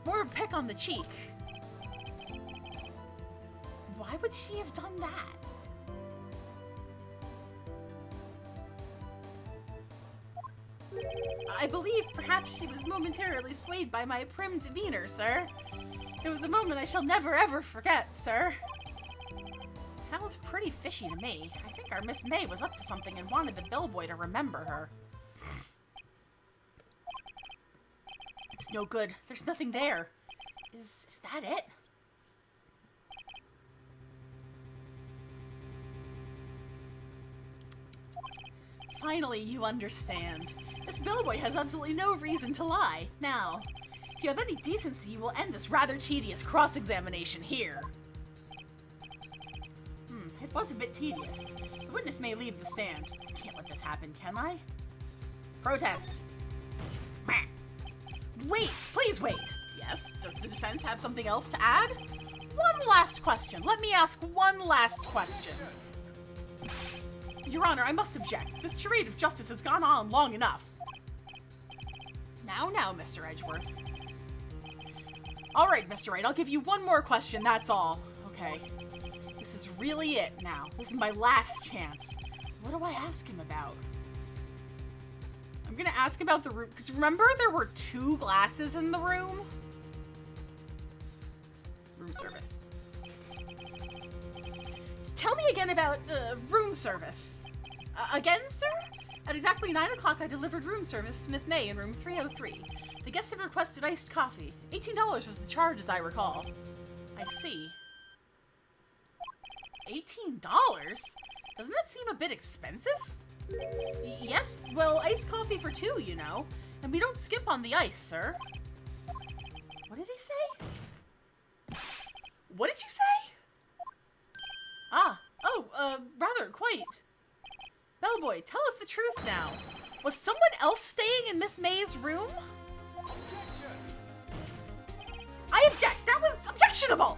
More a peck on the cheek. Why would she have done that? I believe perhaps she was momentarily swayed by my prim demeanor, sir. It was a moment I shall never ever forget, sir. Sounds pretty fishy to me. I think our Miss May was up to something and wanted the bellboy to remember her. It's no good. There's nothing there. Is that it? Finally, you understand. This bellboy has absolutely no reason to lie. Now, if you have any decency, you will end this rather tedious cross-examination here. It was a bit tedious. The witness may leave the stand. I can't let this happen, can I? Protest. Wait! Please wait! Yes, does the defense have something else to add? One last question. Let me ask one last question. Your Honor, I must object. This charade of justice has gone on long enough. Now, Mr. Edgeworth. Alright, Mr. Wright, I'll give you one more question, that's all. Okay. This is really it now. This is my last chance. What do I ask him about? I'm gonna ask about the room, because remember there were 2 glasses in the room? Room service. Tell me again about room service. Again, sir? At exactly 9 o'clock, I delivered room service to Miss May in room 303. The guest had requested iced coffee. $18 was the charge, as I recall. I see. $18? Doesn't that seem a bit expensive? Yes, well, iced coffee for 2, you know. And we don't skip on the ice, sir. What did he say? What did you say? Rather, quite. Bellboy, tell us the truth now. Was someone else staying in Miss May's room? Objection! I object! That was objectionable!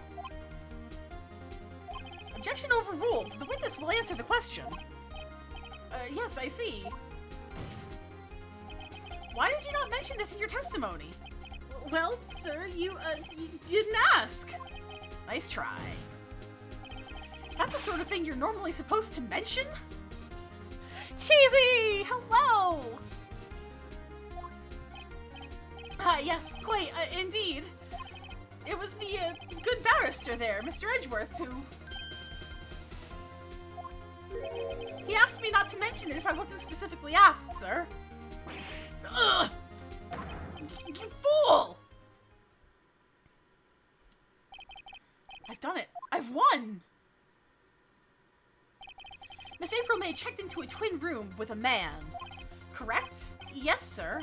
Objection overruled. The witness will answer the question. Yes, I see. Why did you not mention this in your testimony? Well, sir, you didn't ask. Nice try. That's the sort of thing you're normally supposed to mention? Cheesy! Hello! Yes, quite, indeed. It was the, good barrister there, Mr. Edgeworth, who... He asked me not to mention it if I wasn't specifically asked, sir. Ugh! You fool! I've done it. I've won! Miss April May checked into a twin room with a man. Correct? Yes, sir.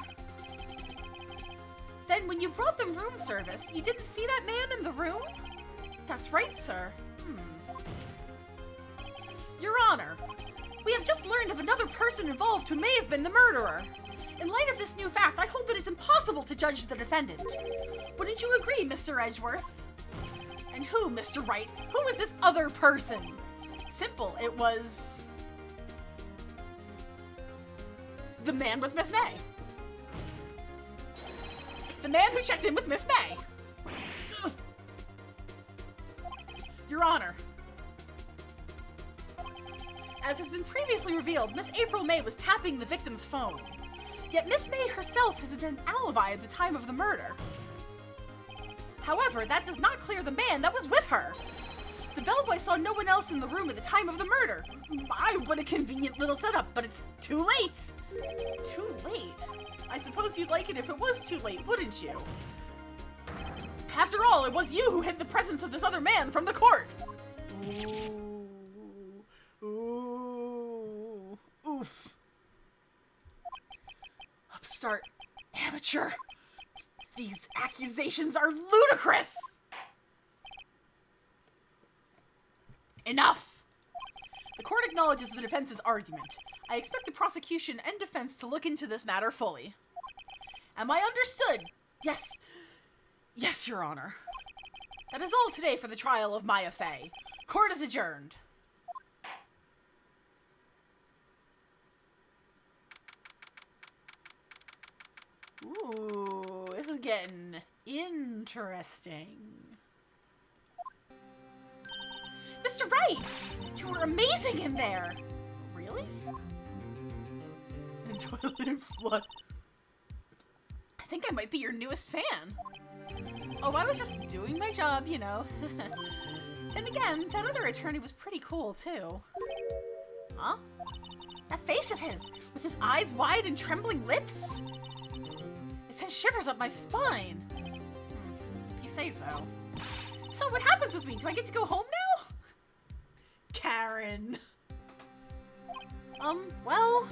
Then when you brought them room service, you didn't see that man in the room? That's right, sir. Your Honor, we have just learned of another person involved who may have been the murderer. In light of this new fact, I hold that it's impossible to judge the defendant. Wouldn't you agree, Mr. Edgeworth? And who, Mr. Wright? Who was this other person? Simple, it was... the man with Miss May. The man who checked in with Miss May. Ugh. Your Honor. As has been previously revealed, Miss April May was tapping the victim's phone. Yet Miss May herself has an alibi at the time of the murder. However, that does not clear the man that was with her. The bellboy saw no one else in the room at the time of the murder. My, what a convenient little setup, but it's too late. Too late? I suppose you'd like it if it was too late, wouldn't you? After all, it was you who hid the presence of this other man from the court. Ooh. Ooh. Oof. Upstart. Amateur. These accusations are ludicrous! Enough! The court acknowledges the defense's argument. I expect the prosecution and defense to look into this matter fully. Am I understood? Yes. Yes, Your Honor. That is all today for the trial of Maya Fey. Court is adjourned. Ooh, this is getting interesting. Mr. Wright! You were amazing in there! Really? And toilet and flood. I think I might be your newest fan. Oh, I was just doing my job, you know. And again, that other attorney was pretty cool, too. Huh? That face of his, with his eyes wide and trembling lips? It sends shivers up my spine. If you say so. So what happens with me? Do I get to go home now? Karen. Well...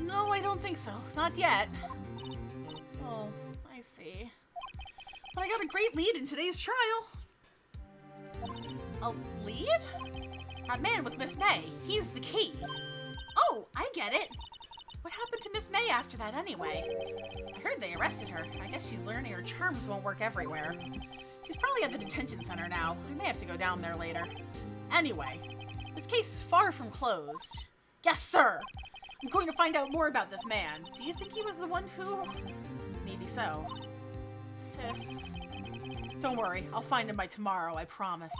No, I don't think so. Not yet. Oh, I see. But I got a great lead in today's trial. A lead? That man with Miss May. He's the key. Oh, I get it. What happened to Miss May after that anyway? I heard they arrested her. I guess she's learning her charms won't work everywhere. She's probably at the detention center now. I may have to go down there later. Anyway, this case is far from closed. Yes, sir! I'm going to find out more about this man. Do you think he was the one who... Maybe so. Sis. Don't worry, I'll find him by tomorrow, I promise.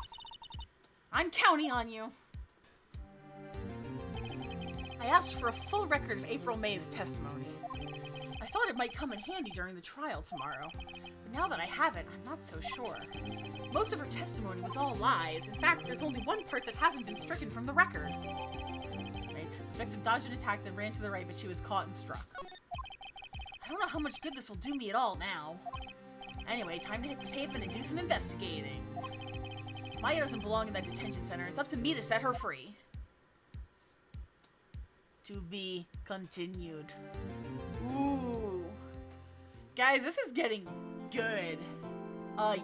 I'm counting on you. I asked for a full record of April May's testimony. I thought it might come in handy during the trial tomorrow, but now that I have it, I'm not so sure. Most of her testimony was all lies. In fact, there's only one part that hasn't been stricken from the record. Right, the victim dodged an attack, then ran to the right, but she was caught and struck. I don't know how much good this will do me at all now. Anyway, time to hit the pavement and do some investigating. Maya doesn't belong in that detention center. It's up to me to set her free. To be continued. Ooh. Guys, this is getting good.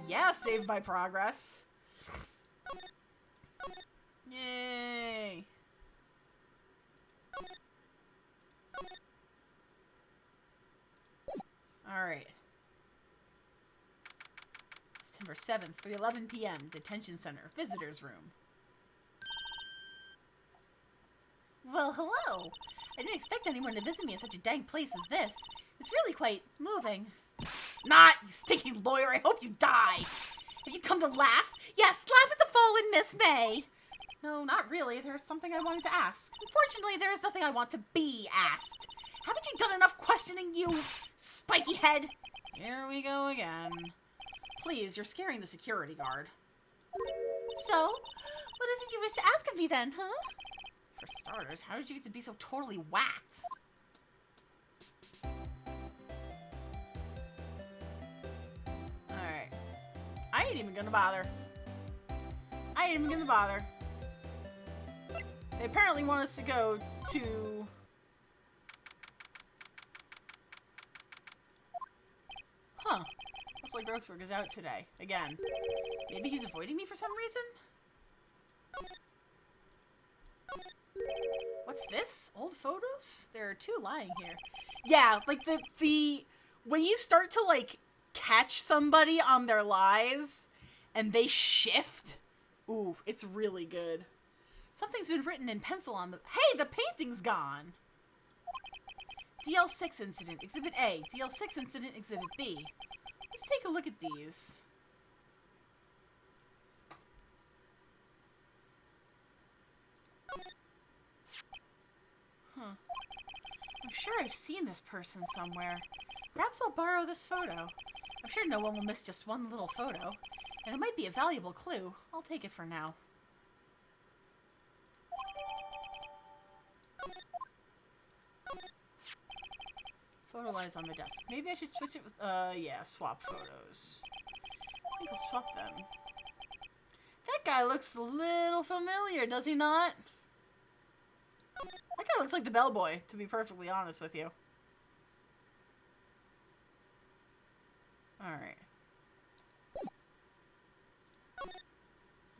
Yeah, save my progress. Yay. Alright. September 7th, 3:11 p.m. Detention Center. Visitors Room. Well, hello. I didn't expect anyone to visit me in such a dang place as this. It's really quite moving. Not, you stinking lawyer. I hope you die. Have you come to laugh? Yes, laugh at the fallen Miss May. No, not really. There's something I wanted to ask. Unfortunately, there is nothing I want to be asked. Haven't you done enough questioning, you spiky head? Here we go again. Please, you're scaring the security guard. So, what is it you wish to ask of me then, huh? For starters, how did you get to be so totally whacked? Alright. I ain't even gonna bother. They apparently want us to go to... Huh. Looks like Roseburg is out today. Again. Maybe he's avoiding me for some reason? What's this? Old photos? There are two lying here. Yeah, like the when you start to like catch somebody on their lies and they shift, ooh, it's really good. Something's been written in pencil on the... Hey, the painting's gone! DL6 incident, Exhibit A. DL6 incident, Exhibit B. Let's take a look at these. Huh. I'm sure I've seen this person somewhere. Perhaps I'll borrow this photo. I'm sure no one will miss just one little photo. And it might be a valuable clue. I'll take it for now. Photo lies on the desk. Maybe I should switch it with, yeah, swap photos. I think I'll swap them. That guy looks a little familiar, does he not? That guy looks like the bellboy, to be perfectly honest with you. Alright.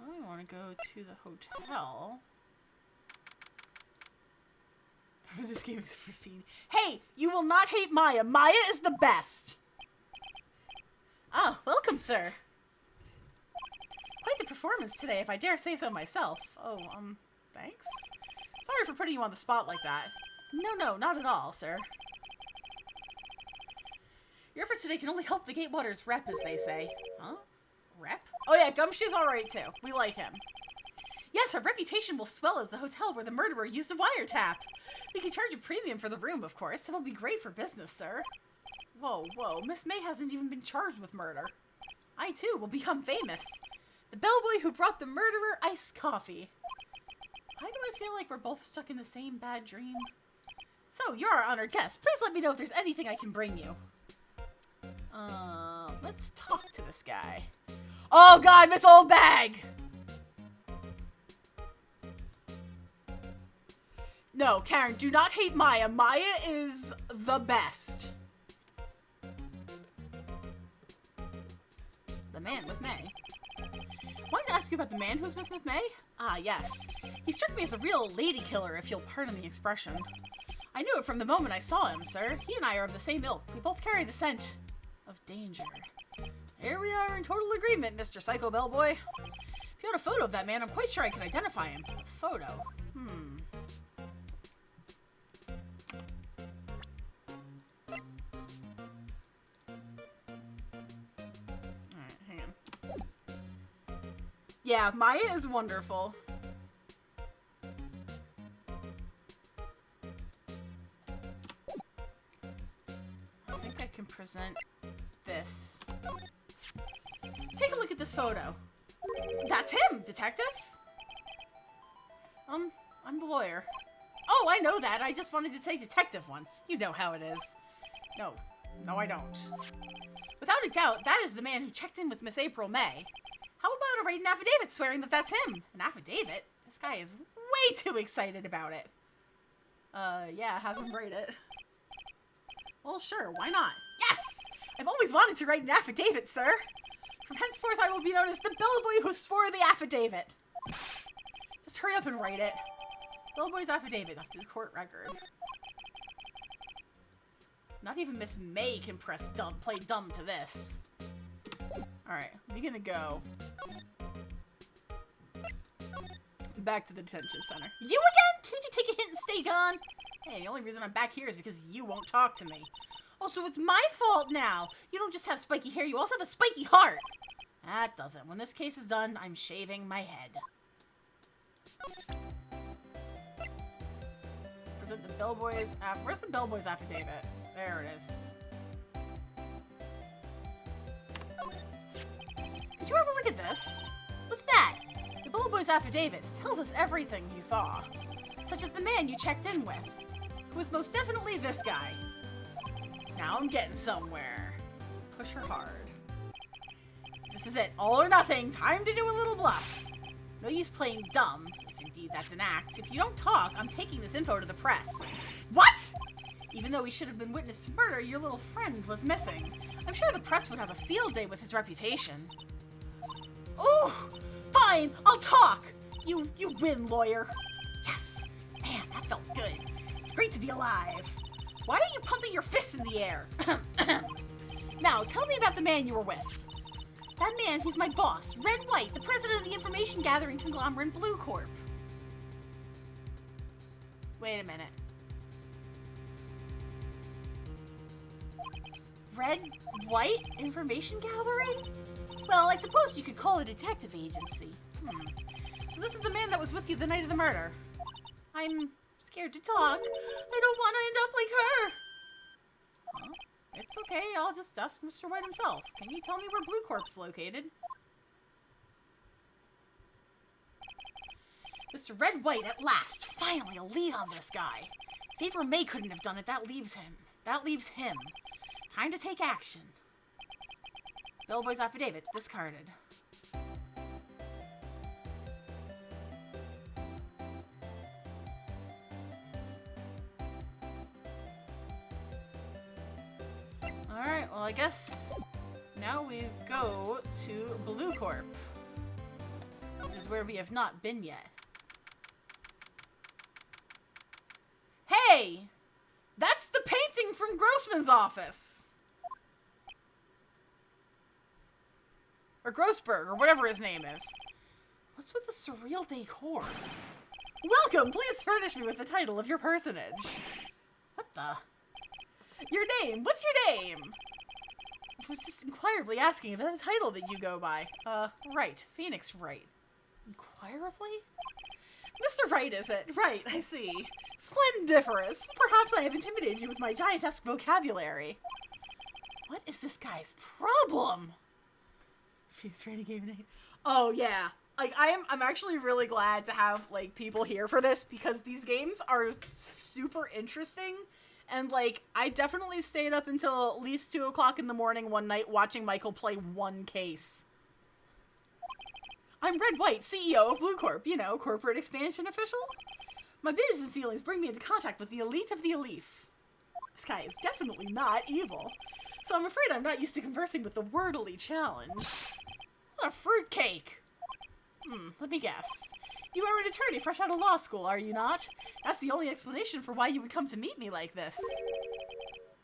I want to go to the hotel. This game is for fiend. Hey, you will not hate Maya. Maya is the best. Ah, welcome, sir. Quite the performance today, if I dare say so myself. Oh, thanks. Sorry for putting you on the spot like that. No, not at all, sir. Your efforts today can only help the Gatewaters rep, as they say. Huh? Rep? Oh yeah, Gumshoe's alright too. We like him. Yes, our reputation will swell as the hotel where the murderer used a wiretap. We can charge a premium for the room, of course. It'll be great for business, sir. Whoa, Miss May hasn't even been charged with murder. I, too, will become famous. The bellboy who brought the murderer iced coffee. Why do I feel like we're both stuck in the same bad dream? So, you're our honored guest. Please let me know if there's anything I can bring you. Let's talk to this guy. Oh god, Miss Old Bag! No, Karen, do not hate Maya. Maya is the best. The man with May. Wanted to ask you about the man who's with May? Ah, yes. He struck me as a real lady killer, if you'll pardon the expression. I knew it from the moment I saw him, sir. He and I are of the same ilk. We both carry the scent of danger. Here we are in total agreement, Mr. Psycho Bellboy. If you had a photo of that man, I'm quite sure I could identify him. A photo? Alright, hang on. Yeah, Maya is wonderful. I think I can present this. Take a look at this photo. That's him, detective. I'm the lawyer. Oh, I know that. I just wanted to say detective once. You know how it is. No, I don't. Without a doubt, that is the man who checked in with Miss April May. How about a written affidavit swearing that that's him? An affidavit? This guy is way too excited about it. Yeah, have him write it. Well, sure, why not? Yes! I've always wanted to write an affidavit, sir. From henceforth, I will be known as the bellboy who swore the affidavit. Just hurry up and write it. Bellboy's affidavit, that's the court record. Not even Miss May can play dumb to this. Alright, we're gonna go. Back to the detention center. You again? Can't you take a hint and stay gone? Hey, the only reason I'm back here is because you won't talk to me. Oh, so it's my fault now. You don't just have spiky hair, you also have a spiky heart. That doesn't. When this case is done, I'm shaving my head. Present the bellboy's where's the bellboy's affidavit? There it is. Did you ever look at this? What's that? The bellboy's affidavit tells us everything he saw. Such as the man you checked in with, who was most definitely this guy. Now I'm getting somewhere. Push her hard. This is it. All or nothing. Time to do a little bluff. No use playing dumb, if indeed that's an act. If you don't talk, I'm taking this info to the press. What? Even though he should have been witness to murder, your little friend was missing. I'm sure the press would have a field day with his reputation. Ooh! Fine! I'll talk! You win, lawyer. Yes! Man, that felt good. It's great to be alive. Why are you pumping your fists in the air? Now, tell me about the man you were with. That man, he's my boss, Red Wright, the president of the information gathering conglomerate Blue Corp. Wait a minute. Red Wright Information Gathering? Well, I suppose you could call it a detective agency. So this is the man that was with you the night of the murder. I'm scared to talk. I don't want to end up like her. Huh? It's okay, I'll just ask Mr. White himself. Can you tell me where Blue Corp's located? Mr. Red White, at last! Finally, a lead on this guy. If April May couldn't have done it, that leaves him. That leaves him. Time to take action. Bellboy's affidavit, discarded. Alright, well I guess now we go to Blue Corp, which is where we have not been yet. Hey! That's the painting from Grossman's office! Or Grossberg, or whatever his name is. What's with the surreal decor? Welcome! Please furnish me with the title of your personage. What the? Your name! What's your name? I was just inquirably asking about the title that you go by. Wright. Phoenix Wright. Inquirably? Mr. Wright, is it? Right, I see. Splendiferous. Perhaps I have intimidated you with my giantesque vocabulary. What is this guy's problem? Phoenix Wright gave an 8. Oh, yeah. Like, I'm actually really glad to have, like, people here for this, because these games are super interesting. And, like, I definitely stayed up until at least 2 o'clock in the morning one night watching Michael play one case. I'm Red White, CEO of Blue Corp, you know, corporate expansion official. My business dealings bring me into contact with the elite of the elite. This guy is definitely not evil, so I'm afraid I'm not used to conversing with the wordly challenge. What a fruitcake! Let me guess. You are an attorney fresh out of law school, are you not? That's the only explanation for why you would come to meet me like this.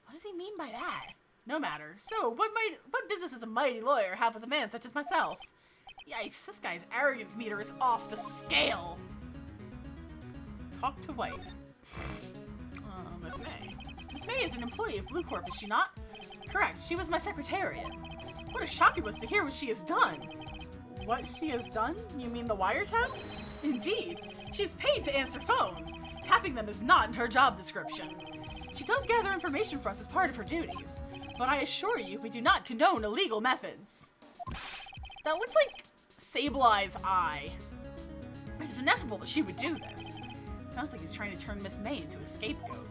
What does he mean by that? No matter. So, what business does a mighty lawyer have with a man such as myself? Yikes, this guy's arrogance meter is off the scale. Talk to White. Miss May. Miss May is an employee of Blue Corp, is she not? Correct, she was my secretariat. What a shock it was to hear what she has done. What she has done? You mean the wiretap? Indeed. She's paid to answer phones. Tapping them is not in her job description. She does gather information for us as part of her duties, but I assure you we do not condone illegal methods. That looks like Sableye's eye. It is ineffable that she would do this. Sounds like he's trying to turn Miss May into a scapegoat.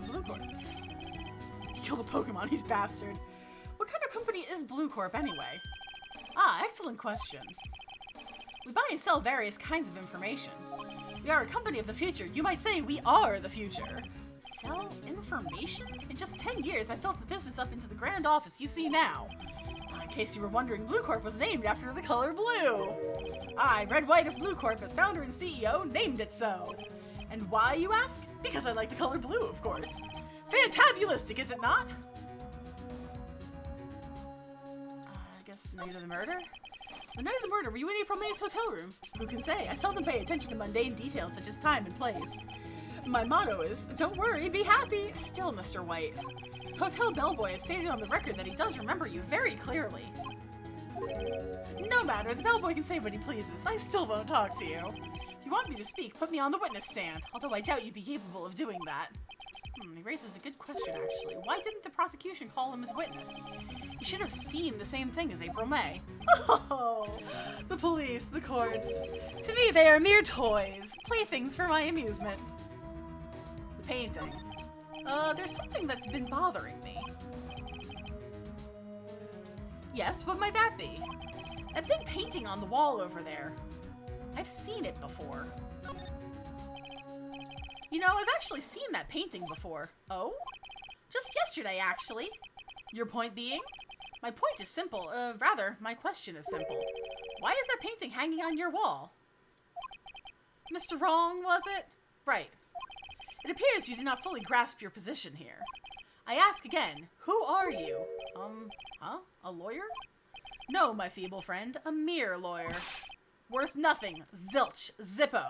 Blue Corp. He killed a Pokemon, he's bastard. What kind of company is Blue Corp anyway? Ah, excellent question. We buy and sell various kinds of information. We are a company of the future. You might say we are the future. Sell information? In just 10 years, I built the business up into the grand office you see now. In case you were wondering, Blue Corp was named after the color blue. I, Red White of Blue Corp, as founder and CEO, named it so. And why, you ask? Because I like the color blue, of course. Fantabulistic, is it not? guess the night of the murder? The night of the murder, were you in April May's hotel room? Who can say? I seldom pay attention to mundane details such as time and place. My motto is, don't worry, be happy. Still, Mr. White. Hotel bellboy has stated on the record that he does remember you very clearly. No matter, the bellboy can say what he pleases. I still won't talk to you. If you want me to speak, put me on the witness stand, although I doubt you'd be capable of doing that. He raises a good question, actually. Why didn't the prosecution call him as witness? He should have seen the same thing as April May. Oh, the police, the courts. To me, they are mere toys, playthings for my amusement. The painting. There's something that's been bothering me. Yes, what might that be? That big painting on the wall over there. I've seen it before. You know, I've actually seen that painting before. Oh? Just yesterday, actually. Your point being? My point is simple. Rather, my question is simple. Why is that painting hanging on your wall? Mr. Wrong, was it? Right. It appears you do not fully grasp your position here. I ask again, who are you? A lawyer? No, my feeble friend, a mere lawyer. Worth nothing, zilch, zippo.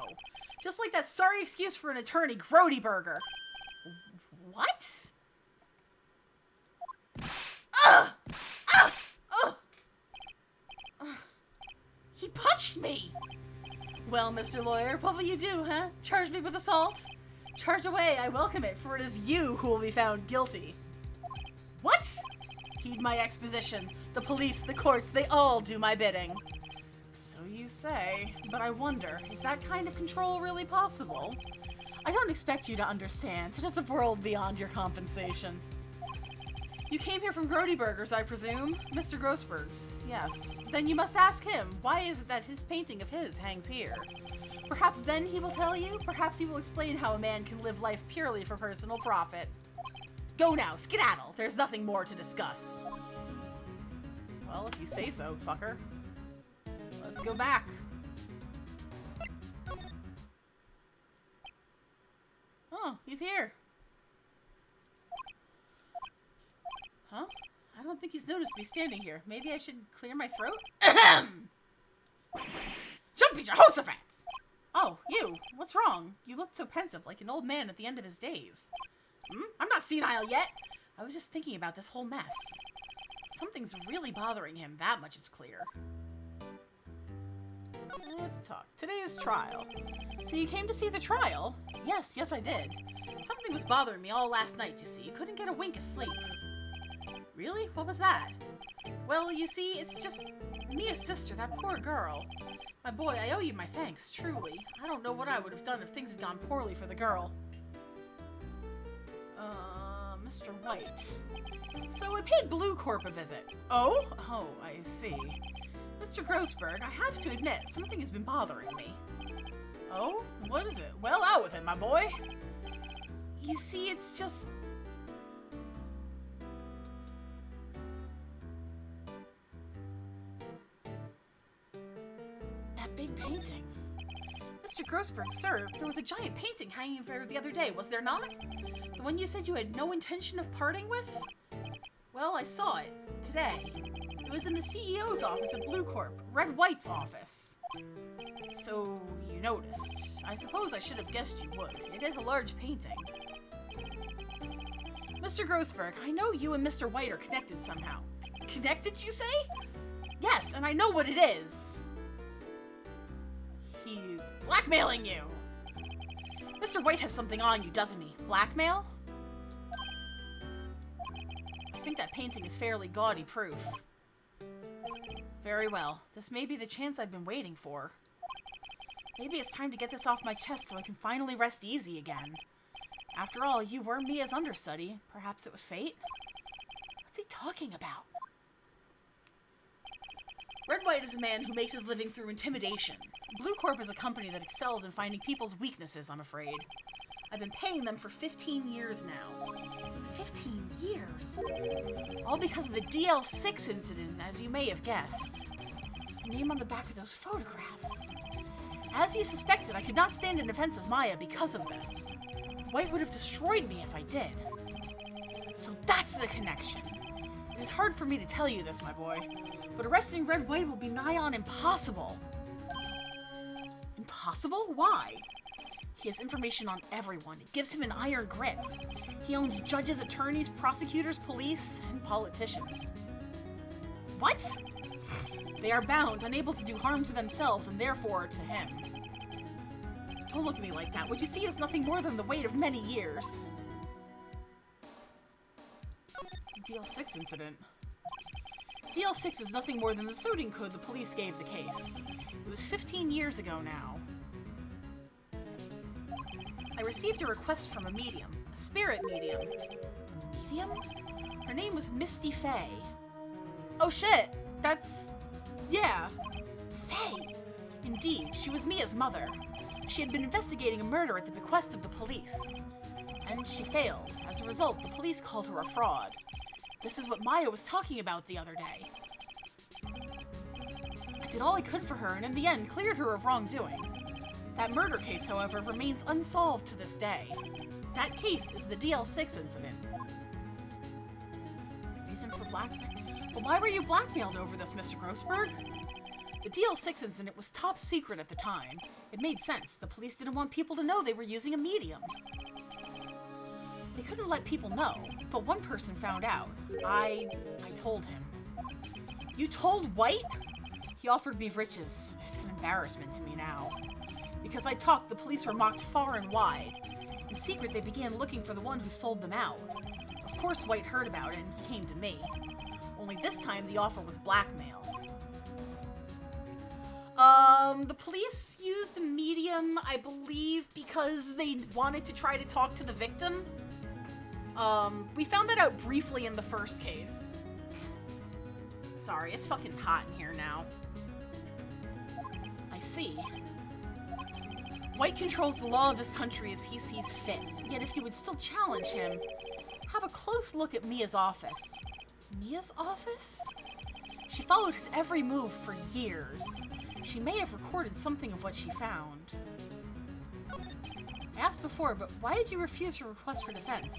Just like that sorry excuse for an attorney, Grody Burger. What? He punched me! Well, Mr. Lawyer, what will you do, huh? Charge me with assault? Charge away, I welcome it, for it is you who will be found guilty. What? Heed my exposition. The police, the courts, they all do my bidding. So you say, but I wonder, is that kind of control really possible? I don't expect you to understand. It is a world beyond your compensation. You came here from Grody Burgers, I presume? Mr. Grossberg's, yes. Then you must ask him, why is it that his painting of his hangs here? Perhaps then he will tell you. Perhaps he will explain how a man can live life purely for personal profit. Go now, skedaddle. There's nothing more to discuss. Well, if you say so, fucker. Let's go back. Oh, he's here. Huh? I don't think he's noticed me standing here. Maybe I should clear my throat? Ahem! Jumpy Jehoshaphat! Oh, you. What's wrong? You looked so pensive, like an old man at the end of his days. I'm not senile yet. I was just thinking about this whole mess. Something's really bothering him, that much is clear. Let's talk. Today's trial. So you came to see the trial? Yes, I did. Something was bothering me all last night, you see. Couldn't get a wink of sleep. Really? What was that? Well, you see, it's just Mia's sister, that poor girl. My boy, I owe you my thanks, truly. I don't know what I would have done if things had gone poorly for the girl. Mr. White. So I paid Blue Corp a visit. Oh? Oh, I see. Mr. Grossberg, I have to admit, something has been bothering me. Oh? What is it? Well, out with it, my boy. You see, it's just... that big painting. Mr. Grossberg, sir, there was a giant painting hanging there the other day, was there not? The one you said you had no intention of parting with? Well, I saw it. Today. It was in the CEO's office at Blue Corp, Red White's office. So, you noticed. I suppose I should have guessed you would. It is a large painting. Mr. Grossberg, I know you and Mr. White are connected somehow. Connected, you say? Yes, and I know what it is. He's blackmailing you. Mr. White has something on you, doesn't he? Blackmail? I think that painting is fairly gaudy proof. Very well. This may be the chance I've been waiting for. Maybe it's time to get this off my chest so I can finally rest easy again. After all, you were Mia's understudy. Perhaps it was fate? What's he talking about? Red White is a man who makes his living through intimidation. Blue Corp is a company that excels in finding people's weaknesses, I'm afraid. I've been paying them for 15 years now. 15 years? All because of the DL6 incident, as you may have guessed. The name on the back of those photographs. As you suspected, I could not stand in defense of Maya because of this. White would have destroyed me if I did. So that's the connection. It is hard for me to tell you this, my boy, but arresting Red White will be nigh on impossible. Impossible? Why? He has information on everyone. It gives him an iron grip. He owns judges, attorneys, prosecutors, police, and politicians. What? They are bound, unable to do harm to themselves, and therefore to him. Don't look at me like that. What you see is nothing more than the weight of many years. DL6 incident. DL6 is nothing more than the sorting code the police gave the case. It was 15 years ago now. I received a request from a medium. A spirit medium. A medium? Her name was Misty Faye. Oh shit! That's... yeah. Faye! Indeed, she was Mia's mother. She had been investigating a murder at the bequest of the police. And she failed. As a result, the police called her a fraud. This is what Maya was talking about the other day. I did all I could for her, and in the end, cleared her of wrongdoing. That murder case, however, remains unsolved to this day. That case is the DL6 incident. Reason for blackmail? Well, why were you blackmailed over this, Mr. Grossberg? The DL6 incident was top secret at the time. It made sense. The police didn't want people to know they were using a medium. They couldn't let people know, but one person found out. I told him. You told White? He offered me riches. It's an embarrassment to me now. Because I talked, the police were mocked far and wide. In secret, they began looking for the one who sold them out. Of course, White heard about it, and he came to me. Only this time, the offer was blackmail. The police used a medium, I believe, because they wanted to try to talk to the victim. We found that out briefly in the first case. Sorry, it's fucking hot in here now. I see. White controls the law of this country as he sees fit. Yet if you would still challenge him, have a close look at Mia's office. Mia's office? She followed his every move for years. She may have recorded something of what she found. I asked before, but why did you refuse her request for defense?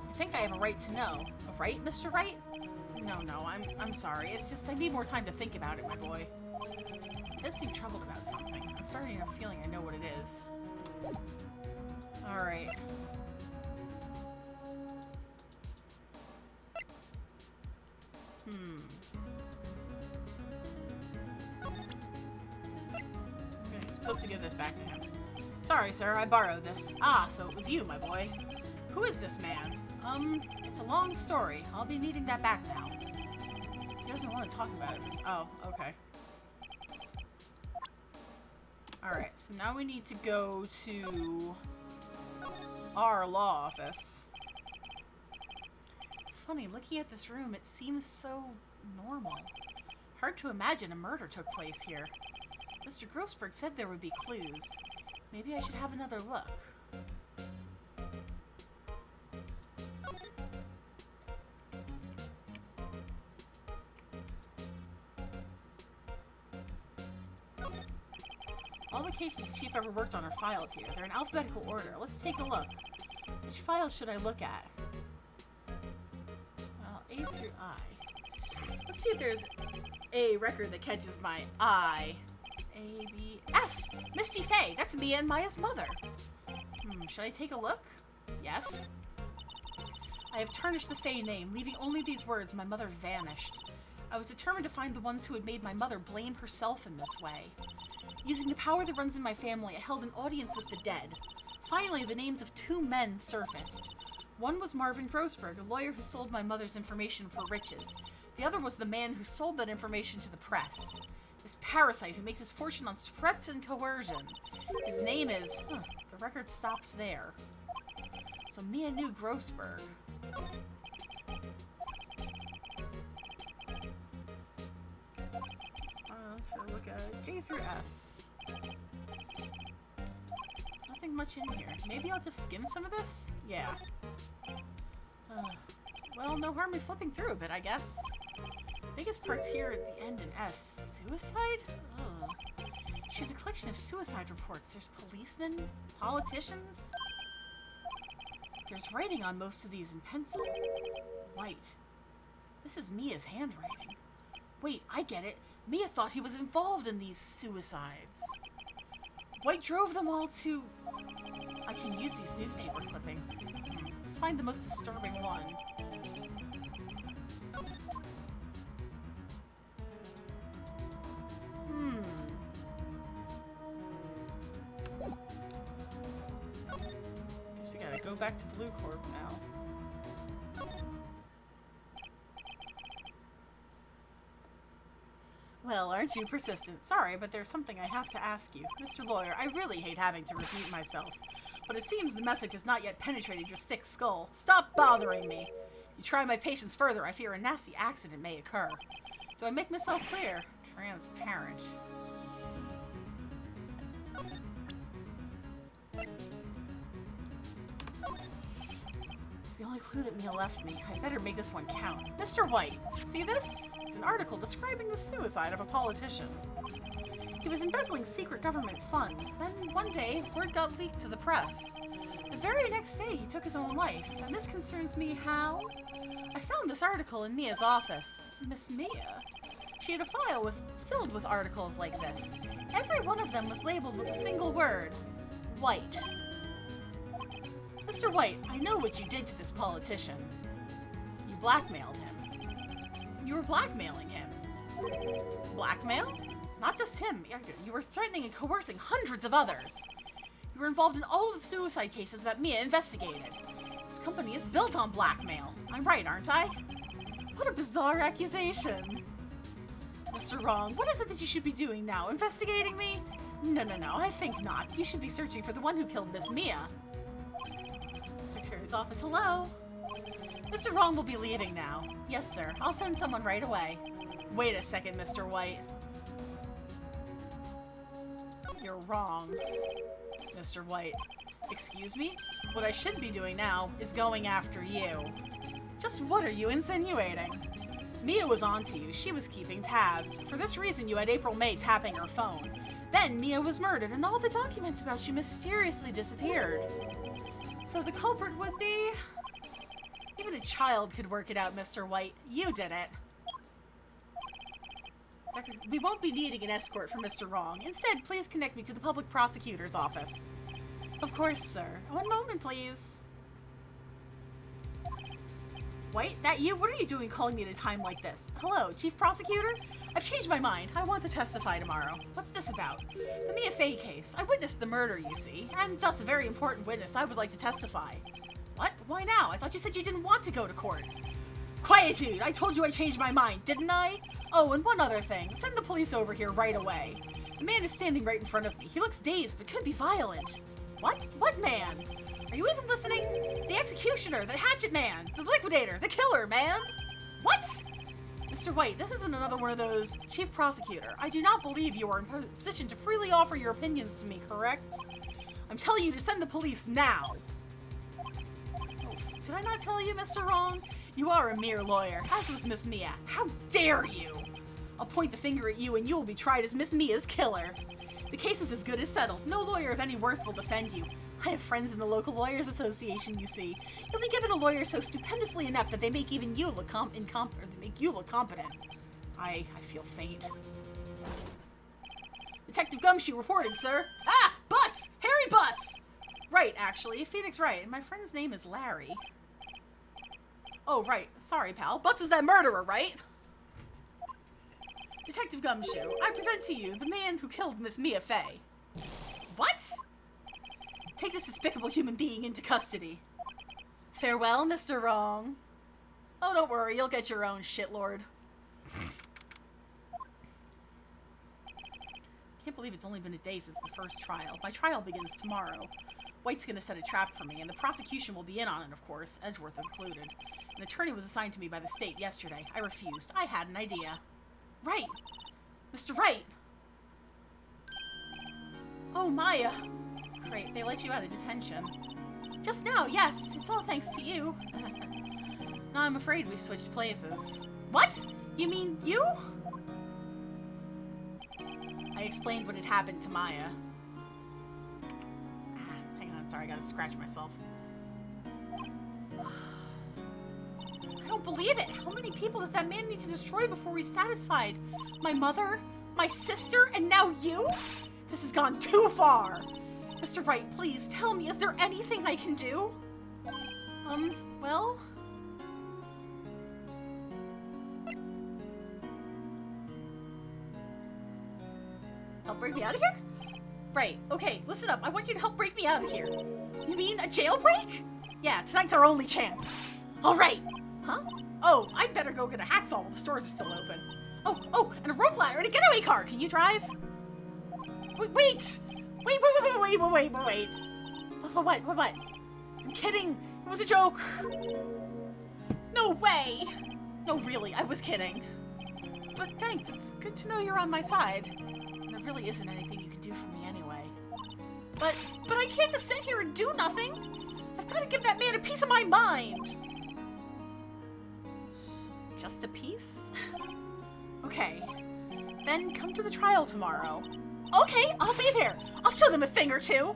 I think I have a right to know. A right, Mr. Wright? No, I'm sorry. It's just I need more time to think about it, my boy. He does seem troubled about something. I'm starting to have a feeling I know what it is. Alright. I'm supposed to give this back to him. Sorry, sir, I borrowed this. Ah, so it was you, my boy. Who is this man? It's a long story. I'll be needing that back now. He doesn't want to talk about it. Oh, okay. Alright, so now we need to go to our law office. It's funny, looking at this room, it seems so normal. Hard to imagine a murder took place here. Mr. Grossberg said there would be clues. Maybe I should have another look. All the cases the chief ever worked on are filed here. They're in alphabetical order. Let's take a look. Which file should I look at? Well, A through I. Let's see if there's a record that catches my eye. A, B, F! Misty Faye! That's Mia and Maya's mother! Should I take a look? Yes. I have tarnished the Faye name, leaving only these words, my mother vanished. I was determined to find the ones who had made my mother blame herself in this way. Using the power that runs in my family, I held an audience with the dead. Finally, the names of two men surfaced. One was Marvin Grossberg, a lawyer who sold my mother's information for riches. The other was the man who sold that information to the press. This parasite who makes his fortune on threats and coercion. His name is... the record stops there. So Mia knew Grossberg. Let's look at J through S. Nothing much in here. Maybe I'll just skim some of this? Yeah. Well, no harm in flipping through a bit, I guess. Biggest parts here at the end in S. Suicide? She's a collection of suicide reports. There's policemen, politicians. There's writing on most of these in pencil. White. This is Mia's handwriting. Wait, I get it. Mia thought he was involved in these suicides. Wright drove them all to... I can use these newspaper clippings. Let's find the most disturbing one. Guess we gotta go back to Blue Corp now. Well, aren't you persistent? Sorry, but there's something I have to ask you. Mr. Lawyer, I really hate having to repeat myself, but it seems the message has not yet penetrated your thick skull. Stop bothering me! You try my patience further, I fear a nasty accident may occur. Do I make myself clear? Transparent. It's the only clue that Mia left me. I better make this one count. Mr. White, see this? It's an article describing the suicide of a politician. He was embezzling secret government funds. Then one day, word got leaked to the press. The very next day, he took his own life. And this concerns me how? I found this article in Mia's office. Miss Mia. She had a file filled with articles like this. Every one of them was labeled with a single word. White. Mr. White, I know what you did to this politician. You blackmailed him. You were blackmailing him. Blackmail? Not just him. You were threatening and coercing hundreds of others. You were involved in all of the suicide cases that Mia investigated. This company is built on blackmail. I'm right, aren't I? What a bizarre accusation. Mr. Wrong, what is it that you should be doing now? Investigating me? No, I think not. You should be searching for the one who killed Miss Mia. Secretary's office, hello? Mr. Wrong will be leaving now. Yes, sir. I'll send someone right away. Wait a second, Mr. White. You're wrong, Mr. White. Excuse me? What I should be doing now is going after you. Just what are you insinuating? Mia was onto you. She was keeping tabs. For this reason, you had April May tapping her phone. Then Mia was murdered, and all the documents about you mysteriously disappeared. So the culprit would be... Even a child could work it out, Mr. White. You did it. We won't be needing an escort for Mr. Wrong. Instead, please connect me to the public prosecutor's office. Of course, sir. One moment, please. White, that you? What are you doing calling me at a time like this? Hello, Chief Prosecutor? I've changed my mind. I want to testify tomorrow. What's this about? The Mia Fey case. I witnessed the murder, you see, and thus a very important witness. I would like to testify. What? Why now? I thought you said you didn't want to go to court. Quietude! I told you I changed my mind, didn't I? Oh, and one other thing. Send the police over here right away. The man is standing right in front of me. He looks dazed, but could be violent. What? What man? Are you even listening? The executioner, the hatchet man, the liquidator, the killer, man! What? Mr. White, this isn't another one of those, Chief Prosecutor. I do not believe you are in position to freely offer your opinions to me, correct? I'm telling you to send the police now. Did I not tell you, Mr. Wrong? You are a mere lawyer, as was Miss Mia. How dare you! I'll point the finger at you and you will be tried as Miss Mia's killer. The case is as good as settled. No lawyer of any worth will defend you. I have friends in the local lawyers association, you see. You'll be given a lawyer so stupendously inept that they make even you look competent. I feel faint. Detective Gumshoe reporting, sir. Ah! Butts! Harry Butts! Right, actually. Phoenix Wright. My friend's name is Larry. Oh, right. Sorry, pal. Butts is that murderer, right? Detective Gumshoe, I present to you the man who killed Miss Mia Fey. What? Take this despicable human being into custody. Farewell, Mr. Wrong. Oh, don't worry. You'll get your own, shitlord. Can't believe it's only been a day since the first trial. My trial begins tomorrow. White's gonna set a trap for me, and the prosecution will be in on it, of course, Edgeworth included. An attorney was assigned to me by the state yesterday. I refused. I had an idea. Right! Mr. Wright! Oh, Maya! Great, they let you out of detention. Just now, yes. It's all thanks to you. Now I'm afraid we've switched places. What? You mean you? I explained what had happened to Maya. Hang on, sorry, I gotta scratch myself. I don't believe it. How many people does that man need to destroy before he's satisfied? My mother, my sister, and now you? This has gone too far. Mr. Wright, please tell me, is there anything I can do? Well... Help break me out of here? Right, okay, listen up. I want you to help break me out of here. You mean a jailbreak? Yeah, tonight's our only chance. All right. Huh? Oh, I'd better go get a hacksaw while the stores are still open. Oh, and a rope ladder and a getaway car. Can you drive? Wait. What? I'm kidding. It was a joke. No way. No, really, I was kidding. But thanks, it's good to know you're on my side. There really isn't anything you can do for me anyway. But I can't just sit here and do nothing. I've got to give that man a piece of my mind. Just a piece? Okay. Then come to the trial tomorrow. Okay, I'll be there. I'll show them a thing or two.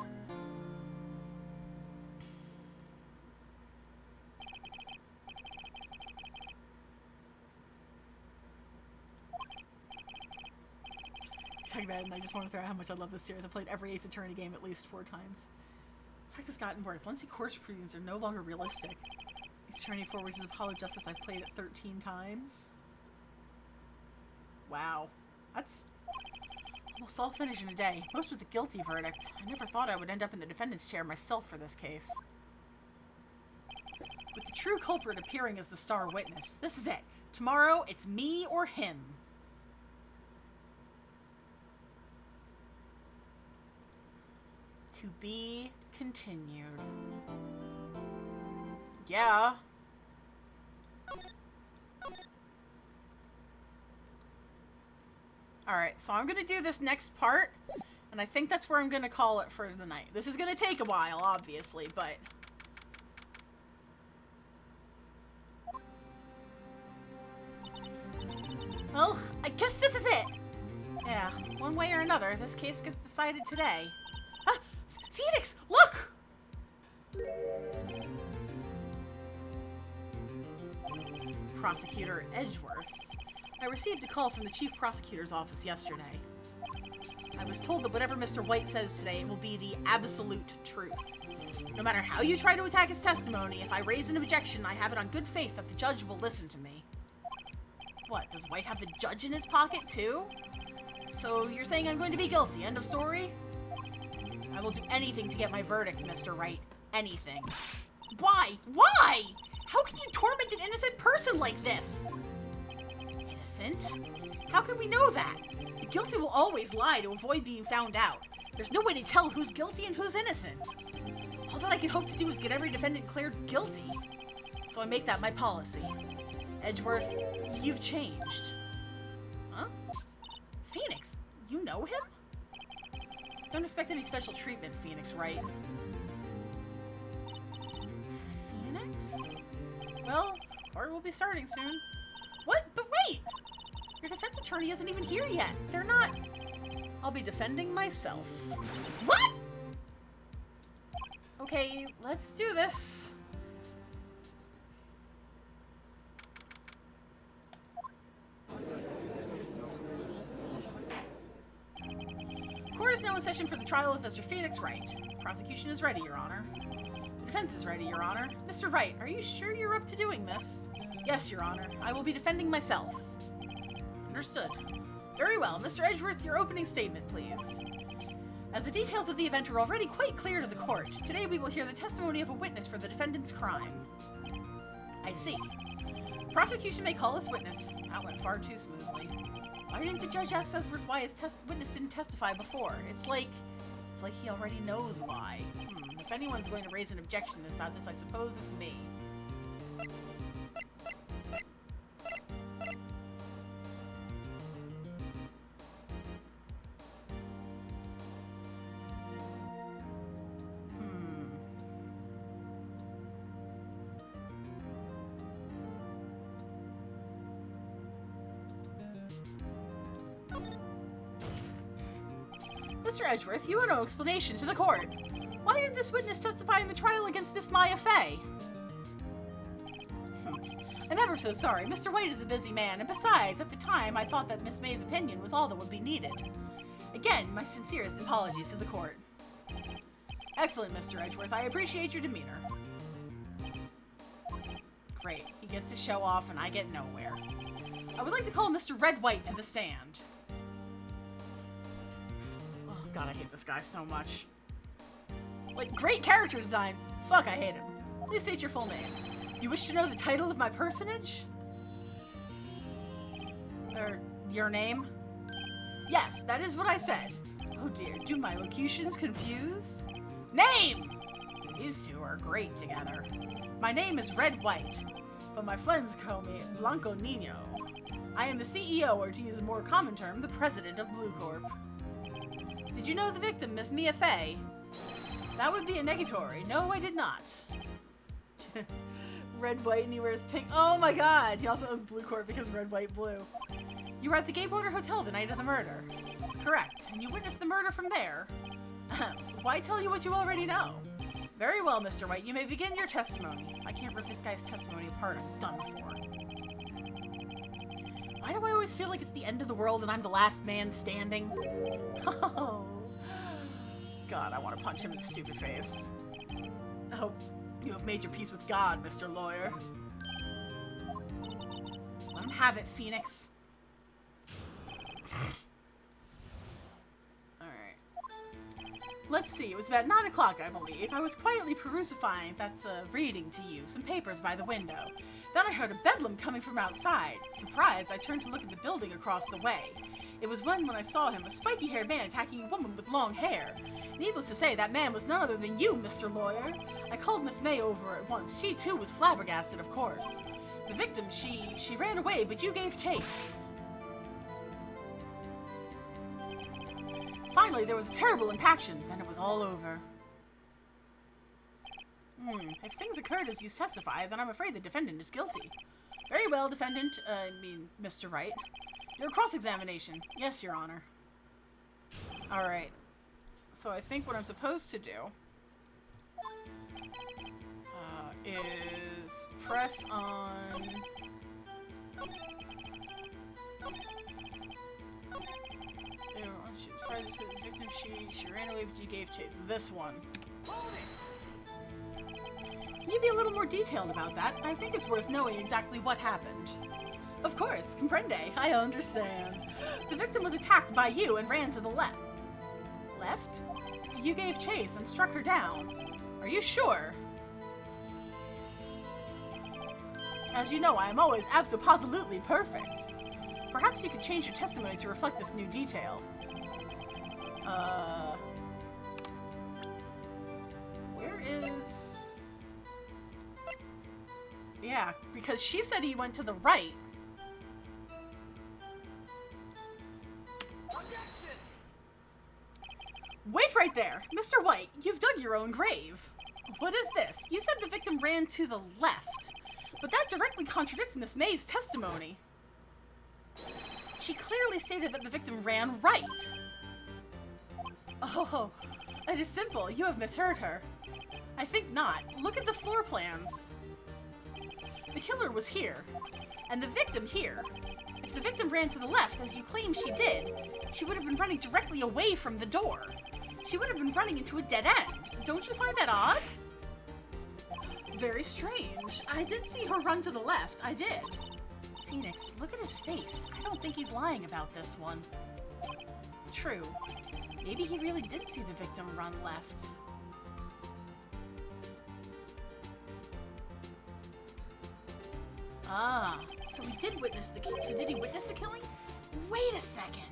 Talking about it, and I just want to throw out how much I love this series. I've played every Ace Attorney game at least 4 times. In fact, it's gotten worse. Lengthy court proceedings are no longer realistic. Ace Attorney 4, which is Apollo Justice, I've played it 13 times. Wow. That's almost all finished in a day. Most with a guilty verdict. I never thought I would end up in the defendant's chair myself for this case. With the true culprit appearing as the star witness. This is it. Tomorrow, it's me or him. To be continued. Yeah. Alright, so I'm gonna do this next part, and I think that's where I'm gonna call it for the night. This is gonna take a while, obviously, but... Well, I guess this is it! Yeah, one way or another, this case gets decided today. Ah! Phoenix, look! Prosecutor Edgeworth. I received a call from the Chief Prosecutor's office yesterday. I was told that whatever Mr. White says today will be the absolute truth. No matter how you try to attack his testimony, if I raise an objection, I have it on good faith that the judge will listen to me. What, does White have the judge in his pocket too? So you're saying I'm going to be guilty, end of story? I will do anything to get my verdict, Mr. Wright. Anything. Why? Why? How can you torment an innocent person like this? Innocent? How can we know that? The guilty will always lie to avoid being found out. There's no way to tell who's guilty and who's innocent. All that I can hope to do is get every defendant cleared guilty. So I make that my policy. Edgeworth, you've changed. Huh? Phoenix, you know him? Don't expect any special treatment, Phoenix, right? Phoenix? Well, court will be starting soon. What? But wait! Your defense attorney isn't even here yet. They're not... I'll be defending myself. What? Okay, let's do this. Court is now in session for the trial of Mr. Phoenix Wright. Prosecution is ready, Your Honor. The defense is ready, Your Honor. Mr. Wright, are you sure you're up to doing this? Yes, Your Honor. I will be defending myself. Understood. Very well. Mr. Edgeworth, your opening statement, please. As the details of the event are already quite clear to the court, today we will hear the testimony of a witness for the defendant's crime. I see. Prosecution may call this witness. That went far too smoothly. Why didn't the judge ask Edgeworth why his witness didn't testify before? It's like he already knows why. If anyone's going to raise an objection about this, I suppose it's me. Mr. Edgeworth, you owe no explanation to the court. Why didn't this witness testify in the trial against Miss Maya Fey? I'm ever so sorry. Mr. White is a busy man, and besides, at the time, I thought that Miss May's opinion was all that would be needed. Again, my sincerest apologies to the court. Excellent, Mr. Edgeworth. I appreciate your demeanor. Great. He gets to show off, and I get nowhere. I would like to call Mr. Red White to the stand. Oh, God, I hate this guy so much. Like, great character design. Fuck, I hate him. Please state your full name. You wish to know the title of my personage? Or your name? Yes, that is what I said. Oh dear, do my locutions confuse? Name! These two are great together. My name is Red White, but my friends call me Blanco Nino. I am the CEO, or to use a more common term, the president of Blue Corp. Did you know the victim, Miss Mia Fey? That would be a negatory. No, I did not. Red, white, and he wears pink. Oh my god! He also owns Blue Corp because red, white, blue. You were at the Gay Border Hotel the night of the murder. Correct. And you witnessed the murder from there. Why tell you what you already know? Very well, Mr. White. You may begin your testimony. I can't rip this guy's testimony apart. I'm done for. Why do I always feel like it's the end of the world and I'm the last man standing? Oh. God, I want to punch him in the stupid face. I hope you have made your peace with God, Mr. Lawyer. Let him have it, Phoenix. Alright. Let's see, it was about 9 o'clock, I believe. I was quietly perusifying, that's reading to you, some papers by the window. Then I heard a bedlam coming from outside. Surprised, I turned to look at the building across the way. It was when I saw him, a spiky-haired man attacking a woman with long hair. Needless to say, that man was none other than you, Mr. Lawyer. I called Miss May over at once. She, too, was flabbergasted, of course. The victim, she ran away, but you gave chase. Finally, there was a terrible impaction. Then it was all over. If things occurred as you testify, then I'm afraid the defendant is guilty. Very well, defendant. Mr. Wright. Your cross-examination. Yes, Your Honor. Alright. So I think what I'm supposed to do is press on... Once she tried to shoot the victim, she ran away, but you gave chase. This one. Can you be a little more detailed about that? I think it's worth knowing exactly what happened. Of course, comprende. I understand. The victim was attacked by you and ran to the left. Left? You gave chase and struck her down. Are you sure? As you know, I am always abso-positively perfect. Perhaps you could change your testimony to reflect this new detail. Where is... Yeah, because she said he went to the right. Wait right there! Mr. White, you've dug your own grave. What is this? You said the victim ran to the left, but that directly contradicts Miss May's testimony. She clearly stated that the victim ran right. Oh, it is simple. You have misheard her. I think not. Look at the floor plans. The killer was here, and the victim here. If the victim ran to the left, as you claim she did, she would have been running directly away from the door. She would have been running into a dead end. Don't you find that odd? Very strange. I did see her run to the left. I did. Phoenix, look at his face. I don't think he's lying about this one. True. Maybe he really did see the victim run left. Ah, so he did witness the killing. So did he witness the killing? Wait a second.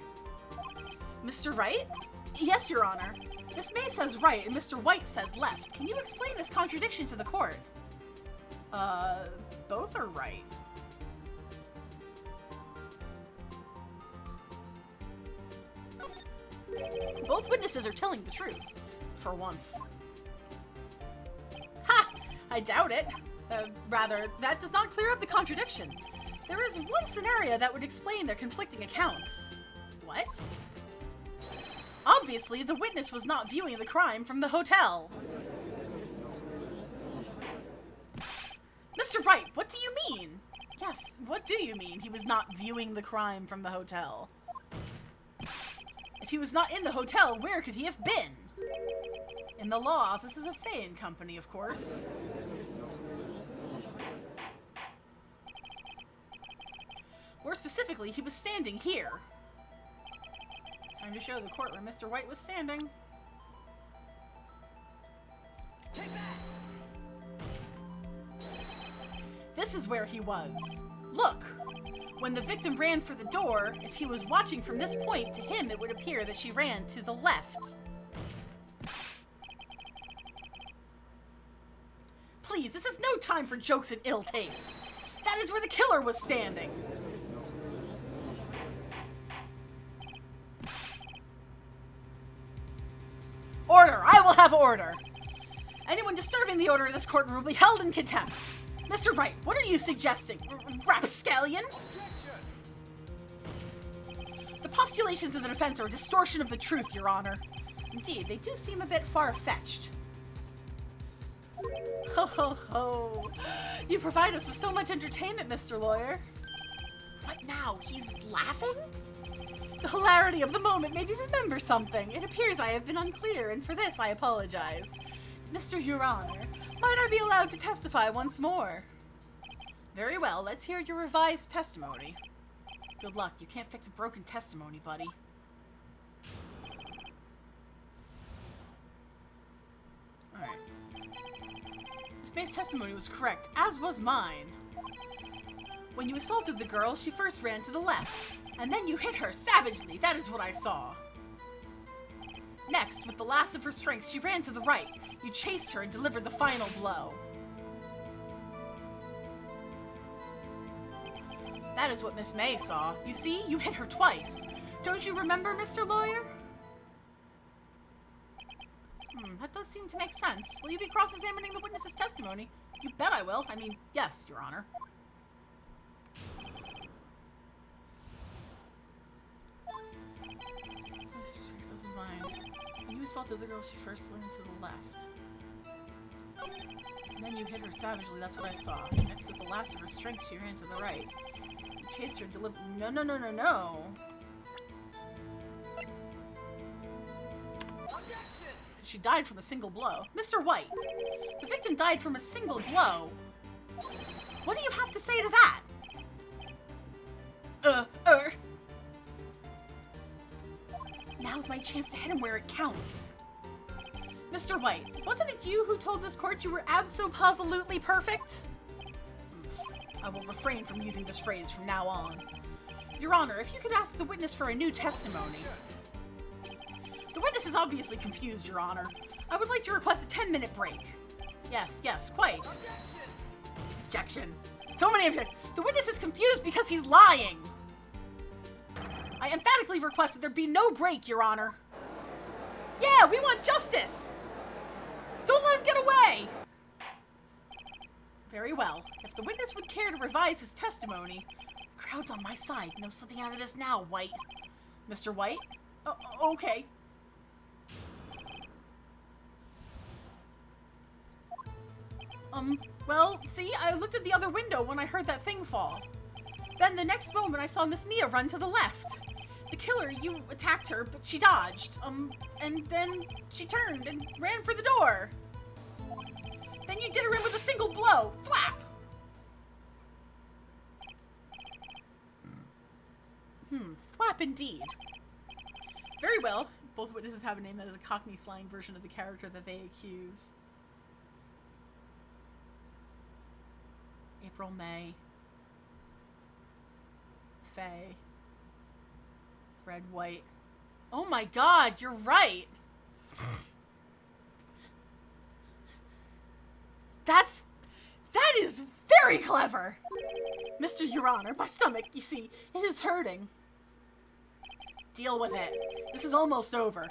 Mr. Wright? Yes, Your Honor. Miss May says right and Mr. White says left. Can you explain this contradiction to the court? Both are right. Both witnesses are telling the truth. For once. Ha! I doubt it. Rather, that does not clear up the contradiction. There is one scenario that would explain their conflicting accounts. What? Obviously, the witness was not viewing the crime from the hotel. Mr. Wright, what do you mean? Yes, what do you mean he was not viewing the crime from the hotel? If he was not in the hotel, where could he have been? In the law offices of Fay and Company, of course. More specifically, he was standing here. Time to show the court where Mr. White was standing. Take that! This is where he was. Look! When the victim ran for the door, if he was watching from this point, to him it would appear that she ran to the left. Please, this is no time for jokes and ill taste. That is where the killer was standing. Order! I will have order! Anyone disturbing the order of this courtroom will be held in contempt. Mr. Wright, what are you suggesting? Rapscallion? The postulations of the defense are a distortion of the truth, Your Honor. Indeed, they do seem a bit far-fetched. Ho ho ho! You provide us with so much entertainment, Mr. Lawyer. What now? He's laughing? The hilarity of the moment made me remember something. It appears I have been unclear, and for this I apologize. Mr. Your Honor, might I be allowed to testify once more? Very well, let's hear your revised testimony. Good luck, you can't fix a broken testimony, buddy. Alright. Miss May's testimony was correct, as was mine. When you assaulted the girl, she first ran to the left, and then you hit her savagely. That is what I saw. Next, with the last of her strength, she ran to the right. You chased her and delivered the final blow. That is what Miss May saw. You see, you hit her twice. Don't you remember, Mr. Lawyer? That does seem to make sense. Will you be cross-examining the witness's testimony? You bet I will. I mean, yes, Your Honor. This is mine. When you assaulted the girl, she first leaned to the left. And then you hit her savagely, that's what I saw. Next, with the last of her strength, she ran to the right. You chased her deliberately. No, no, no, no, no. She died from a single blow. Mr. White, the victim died from a single blow. What do you have to say to that? Now's my chance to hit him where it counts. Mr. White, wasn't it you who told this court you were abso-positively perfect? I will refrain from using this phrase from now on. Your Honor, if you could ask the witness for a new testimony. The witness is obviously confused, Your Honor. I would like to request a 10-minute break. Yes, yes, quite. Objection. So many objections. The witness is confused because he's lying. I emphatically request that there be no break, Your Honor. Yeah, we want justice. Don't let him get away. Very well. If the witness would care to revise his testimony, the crowd's on my side. No slipping out of this now, White. Mr. White? Okay. Well, see, I looked at the other window when I heard that thing fall. Then the next moment I saw Miss Mia run to the left. The killer, you attacked her, but she dodged. And then she turned and ran for the door. Then you did her in with a single blow. Thwap! Thwap indeed. Very well. Both witnesses have a name that is a Cockney slang version of the character that they accuse. April, May. Faye. Red, White. Oh my god, you're right! That is very clever! Mr. Your Honor, my stomach, you see, it is hurting. Deal with it. This is almost over.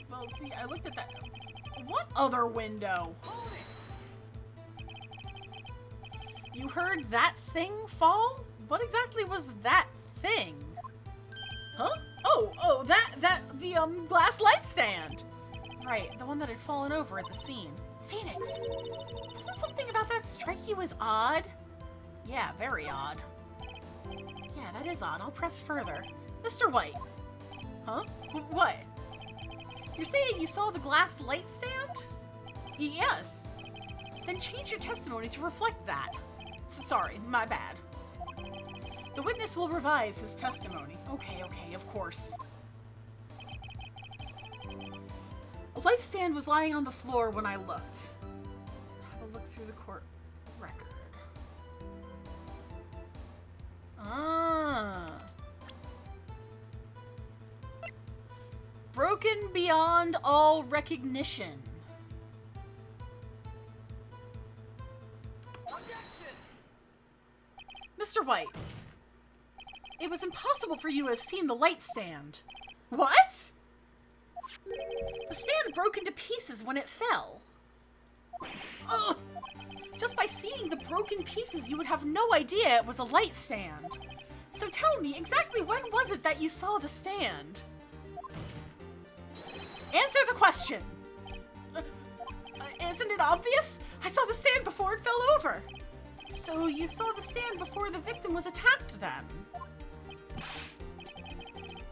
Well, see, I looked at that. What other window? You heard that thing fall? What exactly was that thing? Huh? Oh, the glass light stand. Right, the one that had fallen over at the scene. Phoenix! Doesn't something about that strike you as odd? Yeah, very odd. Yeah, that is odd. I'll press further. Mr. White. Huh? What? You're saying you saw the glass light stand? Yes. Then change your testimony to reflect that. Sorry, my bad. The witness will revise his testimony. Okay, of course. A light stand was lying on the floor when I looked. Have a look through the court record. Broken beyond all recognition. Mr. White, it was impossible for you to have seen the light stand. What? The stand broke into pieces when it fell. Ugh. Just by seeing the broken pieces, you would have no idea it was a light stand. So tell me, exactly when was it that you saw the stand? Answer the question. Isn't it obvious? I saw the stand before it fell over. So you saw the stand before the victim was attacked then?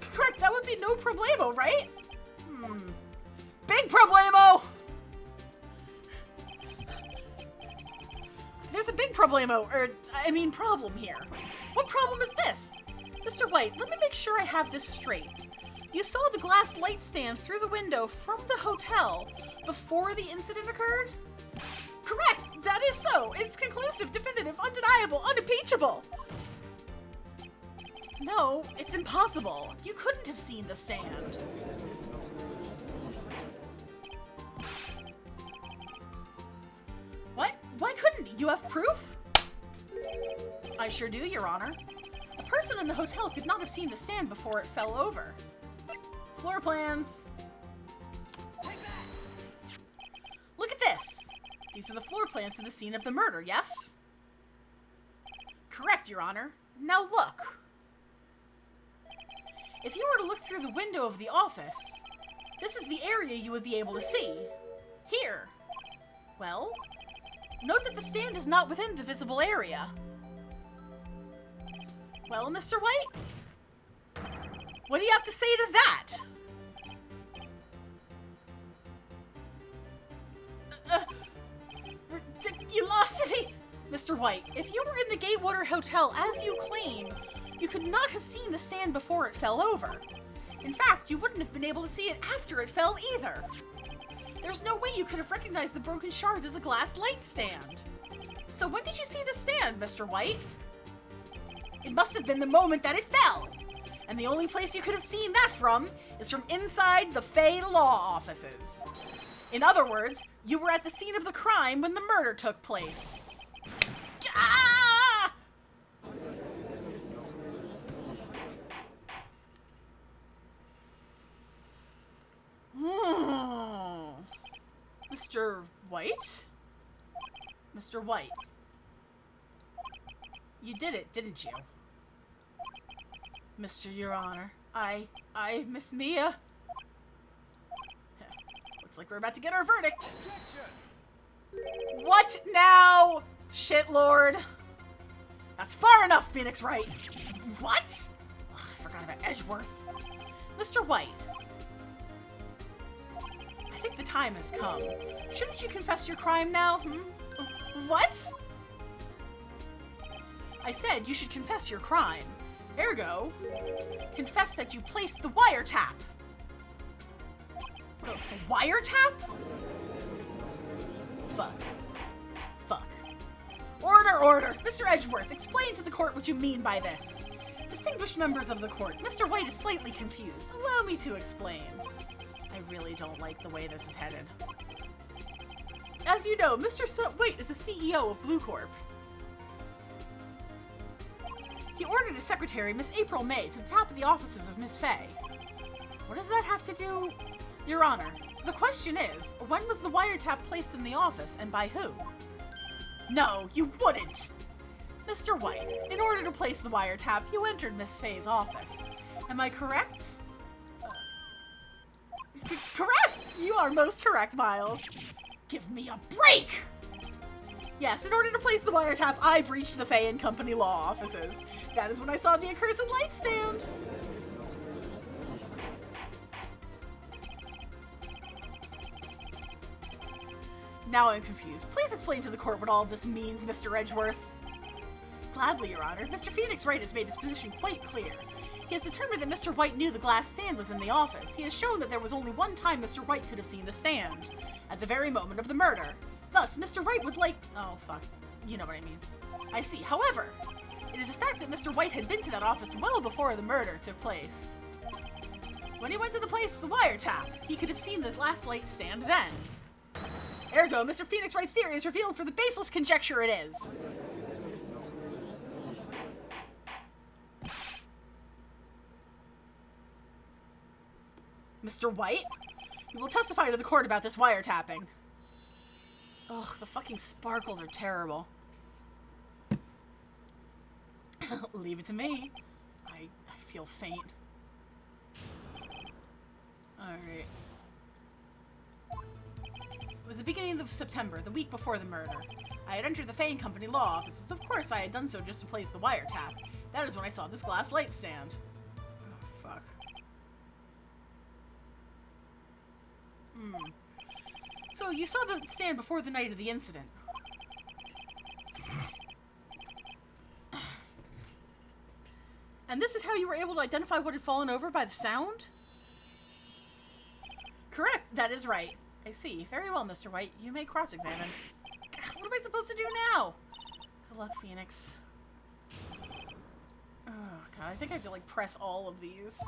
Correct, that would be no problemo, right? Big problemo! There's a big problemo, problem here. What problem is this? Mr. White, let me make sure I have this straight. You saw the glass light stand through the window from the hotel before the incident occurred? Correct! That is so! It's conclusive, definitive, undeniable, unimpeachable! No, it's impossible. You couldn't have seen the stand. What? Why couldn't you? You have proof? I sure do, Your Honor. The person in the hotel could not have seen the stand before it fell over. Floor plans. Look at this. These are the floor plans to the scene of the murder, yes? Correct, Your Honor. Now look. If you were to look through the window of the office, this is the area you would be able to see. Here. Well, note that the stand is not within the visible area. Well, Mr. White? What do you have to say to that? Ridiculosity! Mr. White, if you were in the Gatewater Hotel as you claim, you could not have seen the stand before it fell over. In fact, you wouldn't have been able to see it after it fell either. There's no way you could have recognized the broken shards as a glass light stand. So when did you see the stand, Mr. White? It must have been the moment that it fell. And the only place you could have seen that from is from inside the Fey Law offices. In other words, you were at the scene of the crime when the murder took place. Ah! Mr. White? Mr. White. You did it, didn't you? Mr. Your Honor, Miss Mia. Looks like we're about to get our verdict. Objection. What now, shitlord? That's far enough, Phoenix Wright. What? Ugh, I forgot about Edgeworth. Mr. White. I think the time has come. Shouldn't you confess your crime now? What? I said you should confess your crime. Ergo, confess that you placed the wiretap. The wiretap? Fuck. Order! Mr. Edgeworth, explain to the court what you mean by this. Distinguished members of the court, Mr. White is slightly confused. Allow me to explain. I really don't like the way this is headed. As you know, Mr. White is the CEO of Blue Corp. He ordered his secretary, Miss April May, to the top of the offices of Miss Fay. What does that have to do? Your Honor, the question is, when was the wiretap placed in the office and by who? No, you wouldn't! Mr. White, in order to place the wiretap, you entered Miss Fay's office. Am I correct? Correct! You are most correct, Miles. Give me a break! Yes, in order to place the wiretap, I breached the Fay and Company law offices. That is when I saw the accursed light stand. Now I'm confused. Please explain to the court what all of this means, Mr. Edgeworth. Gladly, Your Honor. Mr. Phoenix Wright has made his position quite clear. He has determined that Mr. White knew the glass stand was in the office. He has shown that there was only one time Mr. White could have seen the stand. At the very moment of the murder. Thus, Mr. Wright would like... Oh, fuck. You know what I mean. I see. However, it is a fact that Mr. White had been to that office well before the murder took place. When he went to the place, the wiretap, he could have seen the glass light stand then. Ergo, Mr. Phoenix Wright theory is revealed for the baseless conjecture it is. Mr. White? You will testify to the court about this wiretapping. Ugh, the fucking sparkles are terrible. Leave it to me. I feel faint. Alright. It was the beginning of September, the week before the murder. I had entered the Fay and Company law offices. Of course, I had done so just to place the wiretap. That is when I saw this glass light stand. Oh, fuck. So, you saw the stand before the night of the incident. And this is how you were able to identify what had fallen over by the sound? Correct, that is right. I see. Very well, Mr. White. You may cross-examine. What am I supposed to do now? Good luck, Phoenix. Oh, God. I think I have to, like, press all of these.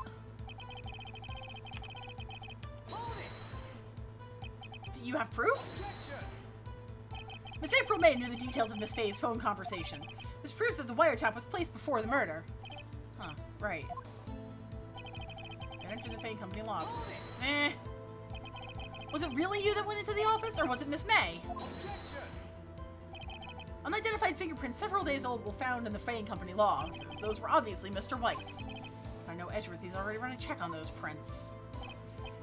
Do you have proof? Miss April May knew the details of Miss Fay's phone conversation. This proves that the wiretap was placed before the murder. Huh. Right. I entered the Fay and Company law office. Eh. Was it really you that went into the office, or was it Miss May? Unidentified fingerprints several days old were found in the Fay and Company law offices. Those were obviously Mr. White's. I know Edgeworth, he's already run a check on those prints.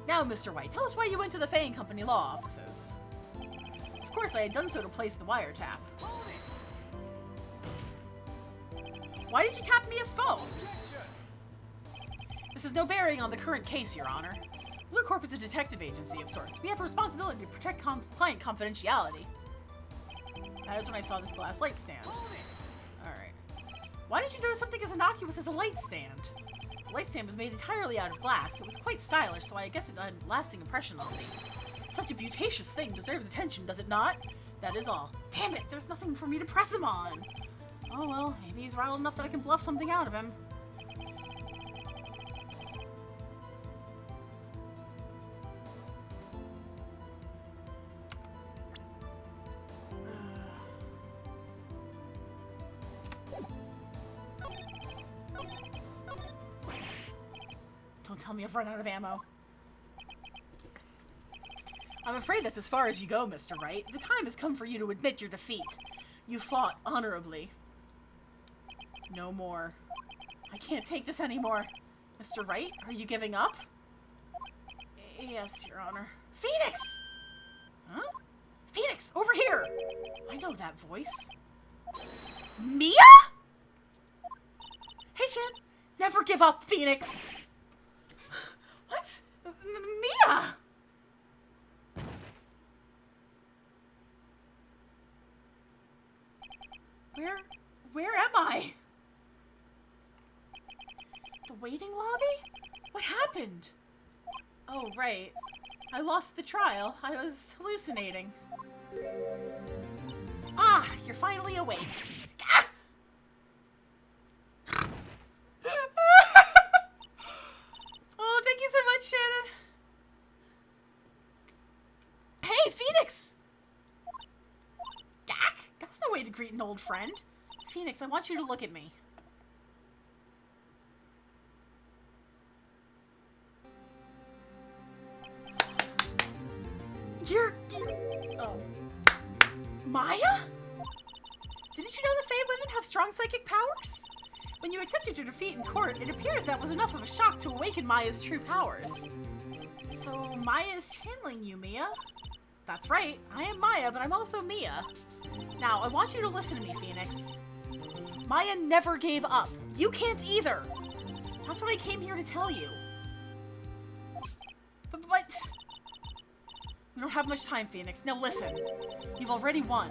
Now, Mr. White, tell us why you went to the Fay and Company law offices. Of course, I had done so to place the wiretap. Why did you tap Mia's phone? This has no bearing on the current case, Your Honor. Blue Corp is a detective agency of sorts. We have a responsibility to protect client confidentiality. That is when I saw this glass light stand. Alright. Why did you notice something as innocuous as a light stand? The light stand was made entirely out of glass. It was quite stylish, so I guess it had a lasting impression on me. Such a beauticious thing deserves attention, does it not? That is all. Damn it, there's nothing for me to press him on. Oh well, maybe he's rattled enough that I can bluff something out of him. Don't tell me I've run out of ammo. I'm afraid that's as far as you go, Mr. Wright. The time has come for you to admit your defeat. You fought honorably. No more. I can't take this anymore. Mr. Wright, are you giving up? Yes, Your Honor. Phoenix! Huh? Phoenix, over here! I know that voice. Mia? Hey, Shan. Never give up, Phoenix. What? Mia! Where am I? The waiting lobby? What happened? Oh, right. I lost the trial. I was hallucinating. Ah, you're finally awake. Ah! Oh, thank you so much, Shannon. Hey, Phoenix! Gak? That's no way to greet an old friend. Phoenix, I want you to look at me. Oh. Maya? Didn't you know the Fae women have strong psychic powers? When you accepted your defeat in court, it appears that was enough of a shock to awaken Maya's true powers. So, Maya is channeling you, Mia. That's right, I am Maya, but I'm also Mia. Now, I want you to listen to me, Phoenix. Maya never gave up. You can't either. That's what I came here to tell you. But... We don't have much time, Phoenix. Now listen. You've already won.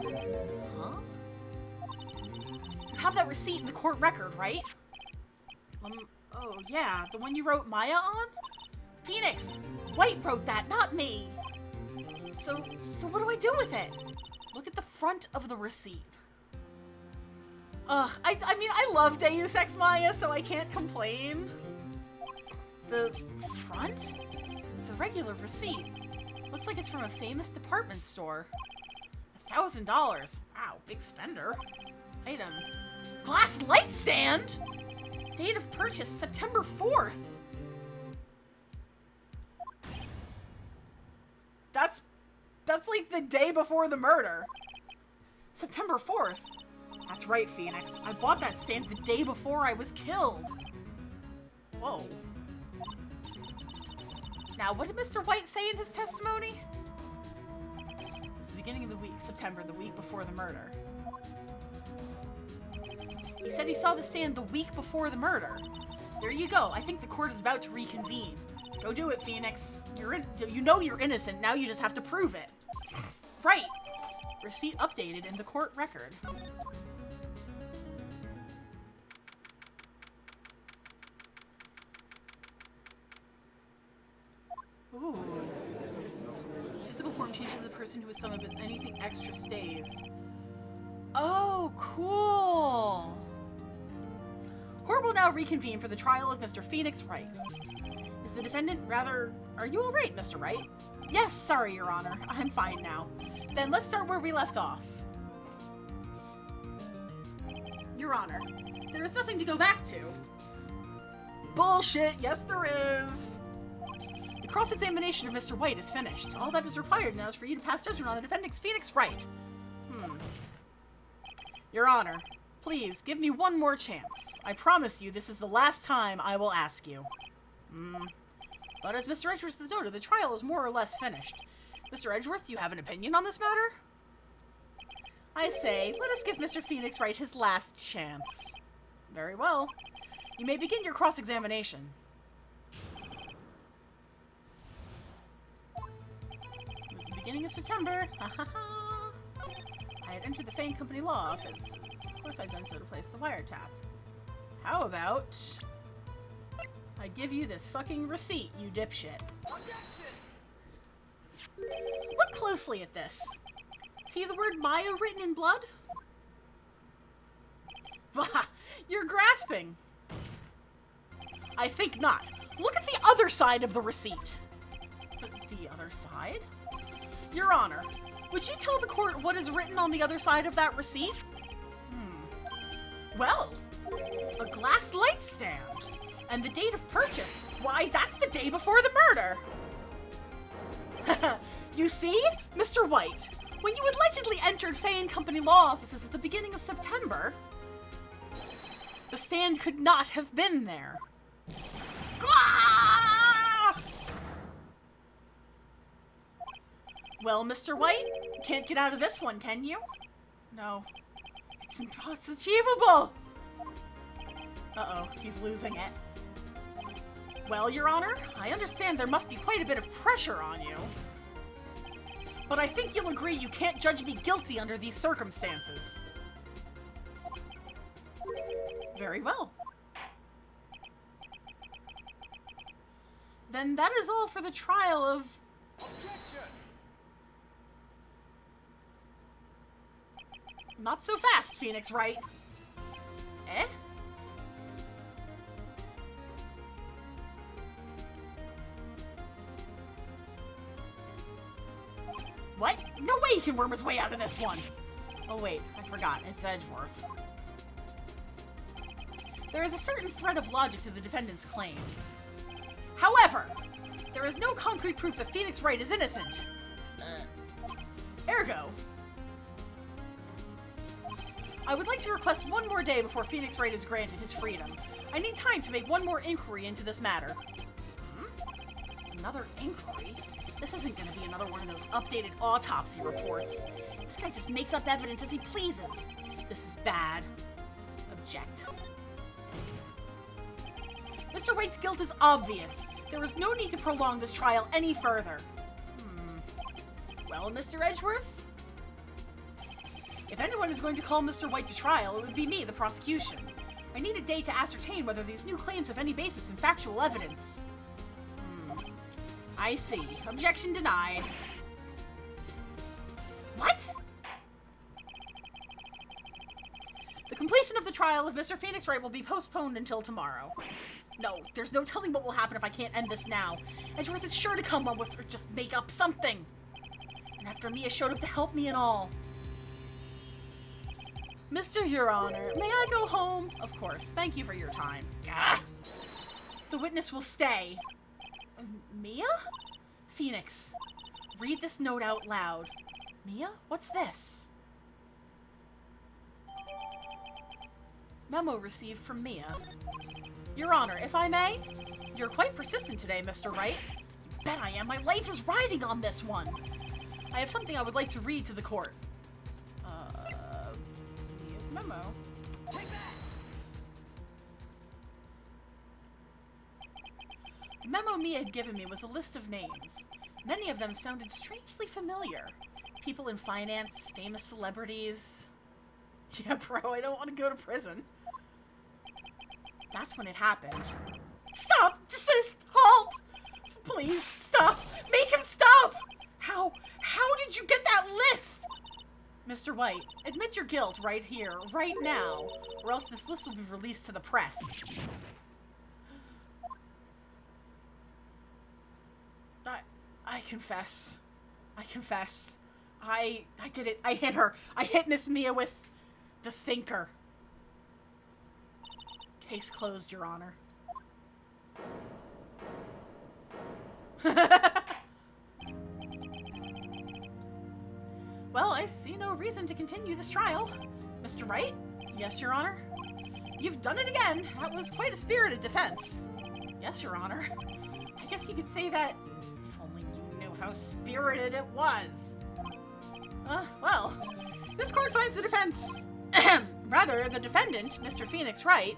Huh? You have that receipt in the court record, right? Oh yeah, the one you wrote Maya on? Phoenix! Wright wrote that, not me! So what do I do with it? Look at the front of the receipt. Ugh, I mean, I love Deus Ex Maya, so I can't complain. The front? It's a regular receipt. Looks like it's from a famous department store. $1,000. Wow, big spender. Item. Glass light stand? Date of purchase, September 4th. That's like the day before the murder. September 4th. That's right, Phoenix. I bought that stand the day before I was killed. Whoa. Now, what did Mr. White say in his testimony? It's the beginning of the week, September, the week before the murder. He said he saw the stand the week before the murder. There you go. I think the court is about to reconvene. Go do it, Phoenix. You know you're innocent. Now you just have to prove it. Right. Receipt updated in the court record. Ooh. Physical form changes the person who was summoned, but anything extra stays. Oh, cool. Court will now reconvene for the trial of Mr. Phoenix Wright. Is the defendant are you alright, Mr. Wright? Yes, sorry, Your Honor. I'm fine now. Then let's start where we left off. Your Honor, there is nothing to go back to. Bullshit, yes there is. The cross-examination of Mr. White is finished. All that is required now is for you to pass judgment on the defendant Phoenix Wright. Your Honor, please give me one more chance. I promise you this is the last time I will ask you. But as Mr. Edgeworth has noted, the trial is more or less finished. Mr. Edgeworth, do you have an opinion on this matter? I say, let us give Mr. Phoenix Wright his last chance. Very well. You may begin your cross-examination. It was the beginning of September. Ha ha ha. I had entered the Fane Company law office. Of course I'd done so to place the wiretap. How about I give you this fucking receipt, you dipshit. Look closely at this. See the word Maya written in blood? Bah, you're grasping. I think not. Look at the other side of the receipt. The other side? Your Honor, would you tell the court what is written on the other side of that receipt? Well, a glass light stand. And the date of purchase. Why, that's the day before the murder. You see, Mr. White, when you allegedly entered Fane Company law offices at the beginning of September, the stand could not have been there. Ah! Well, Mr. White, can't get out of this one, can you? No. It's achievable! Uh-oh, he's losing it. Well, Your Honor, I understand there must be quite a bit of pressure on you. But I think you'll agree you can't judge me guilty under these circumstances. Very well. Then that is all for the trial of... Objection! Not so fast, Phoenix Wright. Eh? What? No way he can worm his way out of this one! Oh wait, I forgot. It's Edgeworth. There is a certain thread of logic to the defendant's claims. However, there is no concrete proof that Phoenix Wright is innocent. Ergo, I would like to request one more day before Phoenix Wright is granted his freedom. I need time to make one more inquiry into this matter. Another inquiry? This isn't gonna be another one of those updated autopsy reports. This guy just makes up evidence as he pleases. This is bad. Object. Mr. Wright's guilt is obvious. There is no need to prolong this trial any further. Well, Mr. Edgeworth? If anyone is going to call Mr. Wright to trial, it would be me, the prosecution. I need a day to ascertain whether these new claims have any basis in factual evidence. I see. Objection denied. What? The completion of the trial of Mr. Phoenix Wright will be postponed until tomorrow. No, there's no telling what will happen if I can't end this now. Edgeworth is sure to come up with or just make up something. And after Mia showed up to help me and all. Mr. Your Honor, may I go home? Of course. Thank you for your time. Gah! The witness will stay. Mia? Phoenix, read this note out loud. Mia? What's this? Memo received from Mia. Your Honor, if I may? You're quite persistent today, Mr. Wright. You bet I am. My life is riding on this one. I have something I would like to read to the court. Mia's memo. Take that! The memo Mia had given me was a list of names. Many of them sounded strangely familiar. People in finance, famous celebrities. Yeah, bro, I don't want to go to prison. That's when it happened. Stop! Desist! Halt! Please, stop! Make him stop! How did you get that list? Mr. White, admit your guilt right here, right now, or else this list will be released to the press. I confess. I confess. I did it. I hit her. I hit Miss Mia with the thinker. Case closed, Your Honor. Well, I see no reason to continue this trial. Mr. Wright? Yes, Your Honor. You've done it again. That was quite a spirited defense. Yes, Your Honor. I guess you could say that if only you knew how spirited it was. Well, this court finds the defense, rather, the defendant, Mr. Phoenix Wright,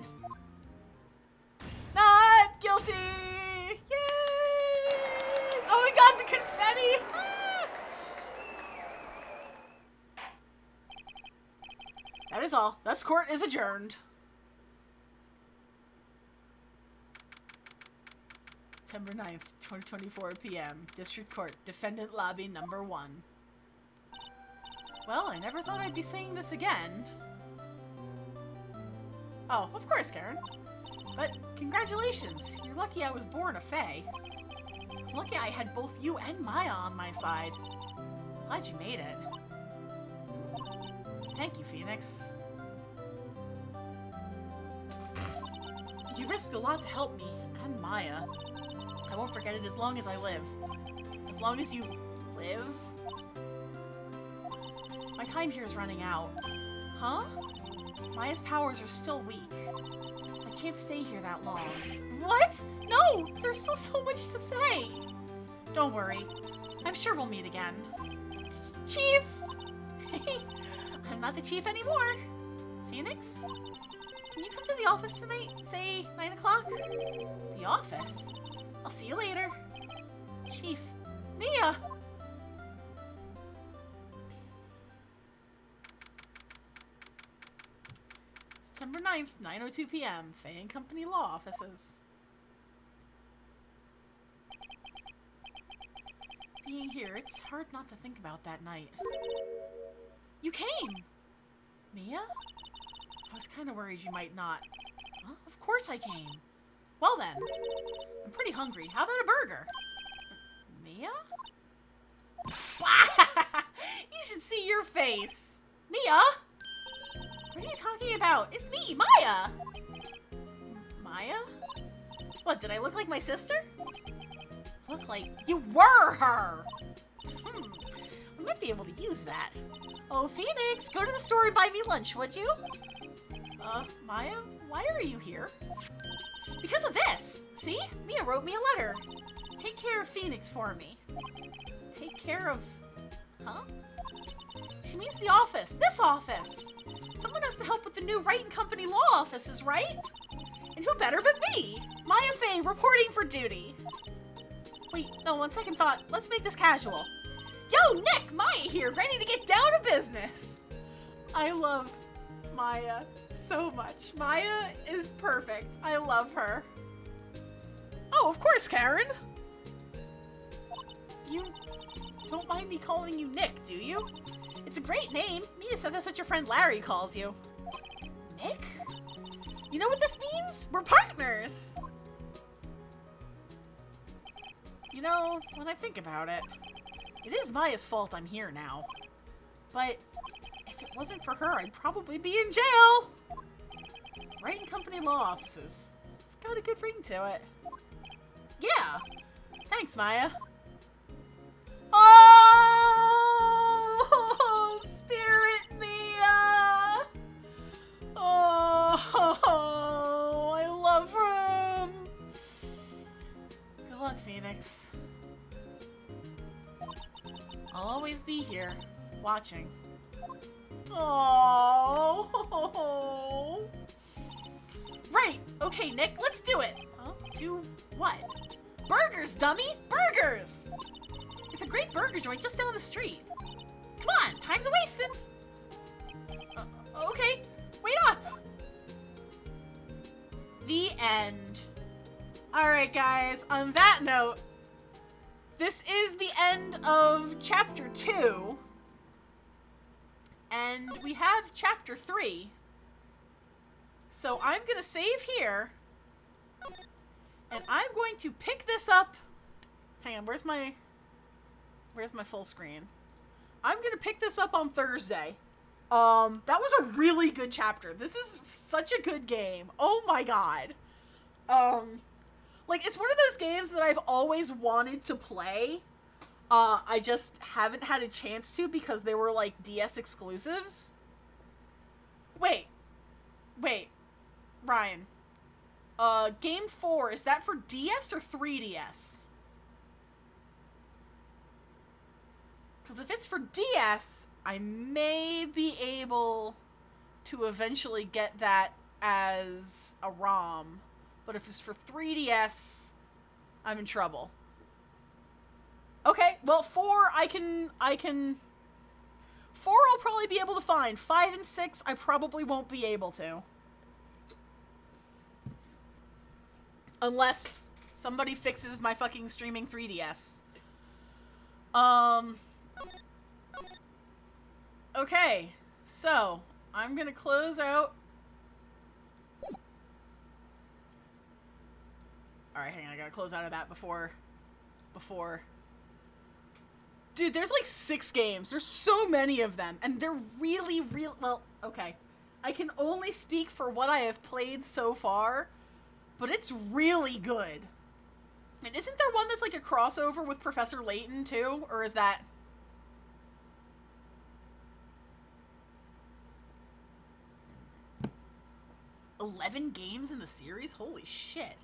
not guilty! Yay! Oh my god, the confetti! Ah! That is all. This court is adjourned. September 9th, 2024 p.m. District Court, Defendant Lobby Number 1. Well, I never thought I'd be saying this again. Oh, of course, Karen. But congratulations. You're lucky I was born a Fae. Lucky I had both you and Maya on my side. Glad you made it. Thank you, Phoenix. You risked a lot to help me and Maya. I won't forget it as long as I live. As long as you live? My time here is running out. Huh? Maya's powers are still weak. I can't stay here that long. What? No! There's still so much to say! Don't worry. I'm sure we'll meet again. Chief! I'm not the chief anymore. Phoenix? Can you come to the office tonight? Say 9 o'clock? The office? I'll see you later. Chief. Mia! September 9th, 9:02 p.m. Faye and Company Law Offices. Being here, it's hard not to think about that night. You came! Mia? I was kind of worried you might not. Huh? Of course I came. Well then, I'm pretty hungry. How about a burger? Mia? You should see your face. Mia? What are you talking about? It's me, Maya! Maya? What, did I look like my sister? Look like you were her! I might be able to use that. Oh, Phoenix, go to the store and buy me lunch, would you? Maya, why are you here? Because of this! See? Mia wrote me a letter. Take care of Phoenix for me. Take care of... Huh? She means the office. This office! Someone has to help with the new Wright & Company law offices, right? And who better but me? Maya Fey, reporting for duty. Wait, no, on second thought, let's make this casual. Yo, Nick! Maya here, ready to get down to business! I love Maya so much. Maya is perfect. I love her. Oh, of course, Karen! You don't mind me calling you Nick, do you? It's a great name. Mia said that's what your friend Larry calls you. Nick? You know what this means? We're partners! You know, when I think about it, it is Maya's fault I'm here now. But if it wasn't for her, I'd probably be in jail! Wright & Company law offices. It's got a good ring to it. Yeah! Thanks, Maya. Oh! Spirit Mia! Oh! I love him! Good luck, Phoenix. I'll always be here, watching. Oh! Right! Okay, Nick, let's do it! Huh? Do what? Burgers, dummy! Burgers! It's a great burger joint just down the street. Come on, time's wasting. Okay, wait up. The end. Alright, guys, on that note, this is the end of Chapter 2. And we have Chapter 3. So I'm going to save here. And I'm going to pick this up. Hang on, where's my full screen? I'm gonna pick this up on Thursday. That was a really good chapter. This is such a good game. Oh my god. Like, it's one of those games that I've always wanted to play. I just haven't had a chance to because they were, like, DS exclusives. Wait, Ryan. Game 4, is that for DS or 3DS? Because if it's for DS, I may be able to eventually get that as a ROM. But if it's for 3DS, I'm in trouble. Okay, well, 4 I can 4 I'll probably be able to find. 5 and 6 I probably won't be able to. Unless somebody fixes my fucking streaming 3DS. Okay, so I'm gonna close out. Alright, hang on, I gotta close out of that before. Dude, there's like 6 games. There's so many of them, and they're really, well, okay. I can only speak for what I have played so far, but it's really good. And isn't there one that's like a crossover with Professor Layton, too? Or is that... 11 games in the series? Holy shit.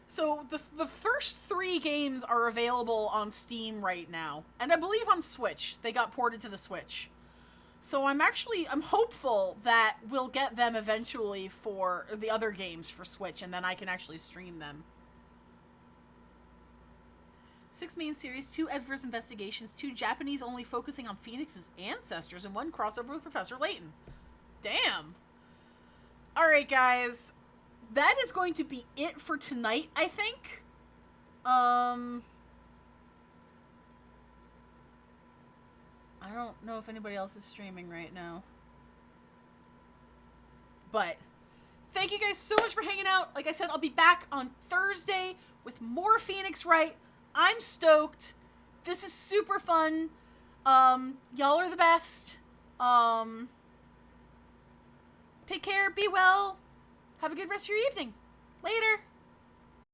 So, the first 3 games are available on Steam right now. And I believe on Switch. They got ported to the Switch. So I'm hopeful that we'll get them eventually for the other games for Switch, and then I can actually stream them. 6 main series, 2 Edwards investigations, 2 Japanese only focusing on Phoenix's ancestors, and 1 crossover with Professor Layton. Damn! Alright, guys. That is going to be it for tonight, I think. I don't know if anybody else is streaming right now. But thank you guys so much for hanging out. Like I said, I'll be back on Thursday with more Phoenix Wright. I'm stoked. This is super fun. Y'all are the best. Take care, be well. Have a good rest of your evening. Later.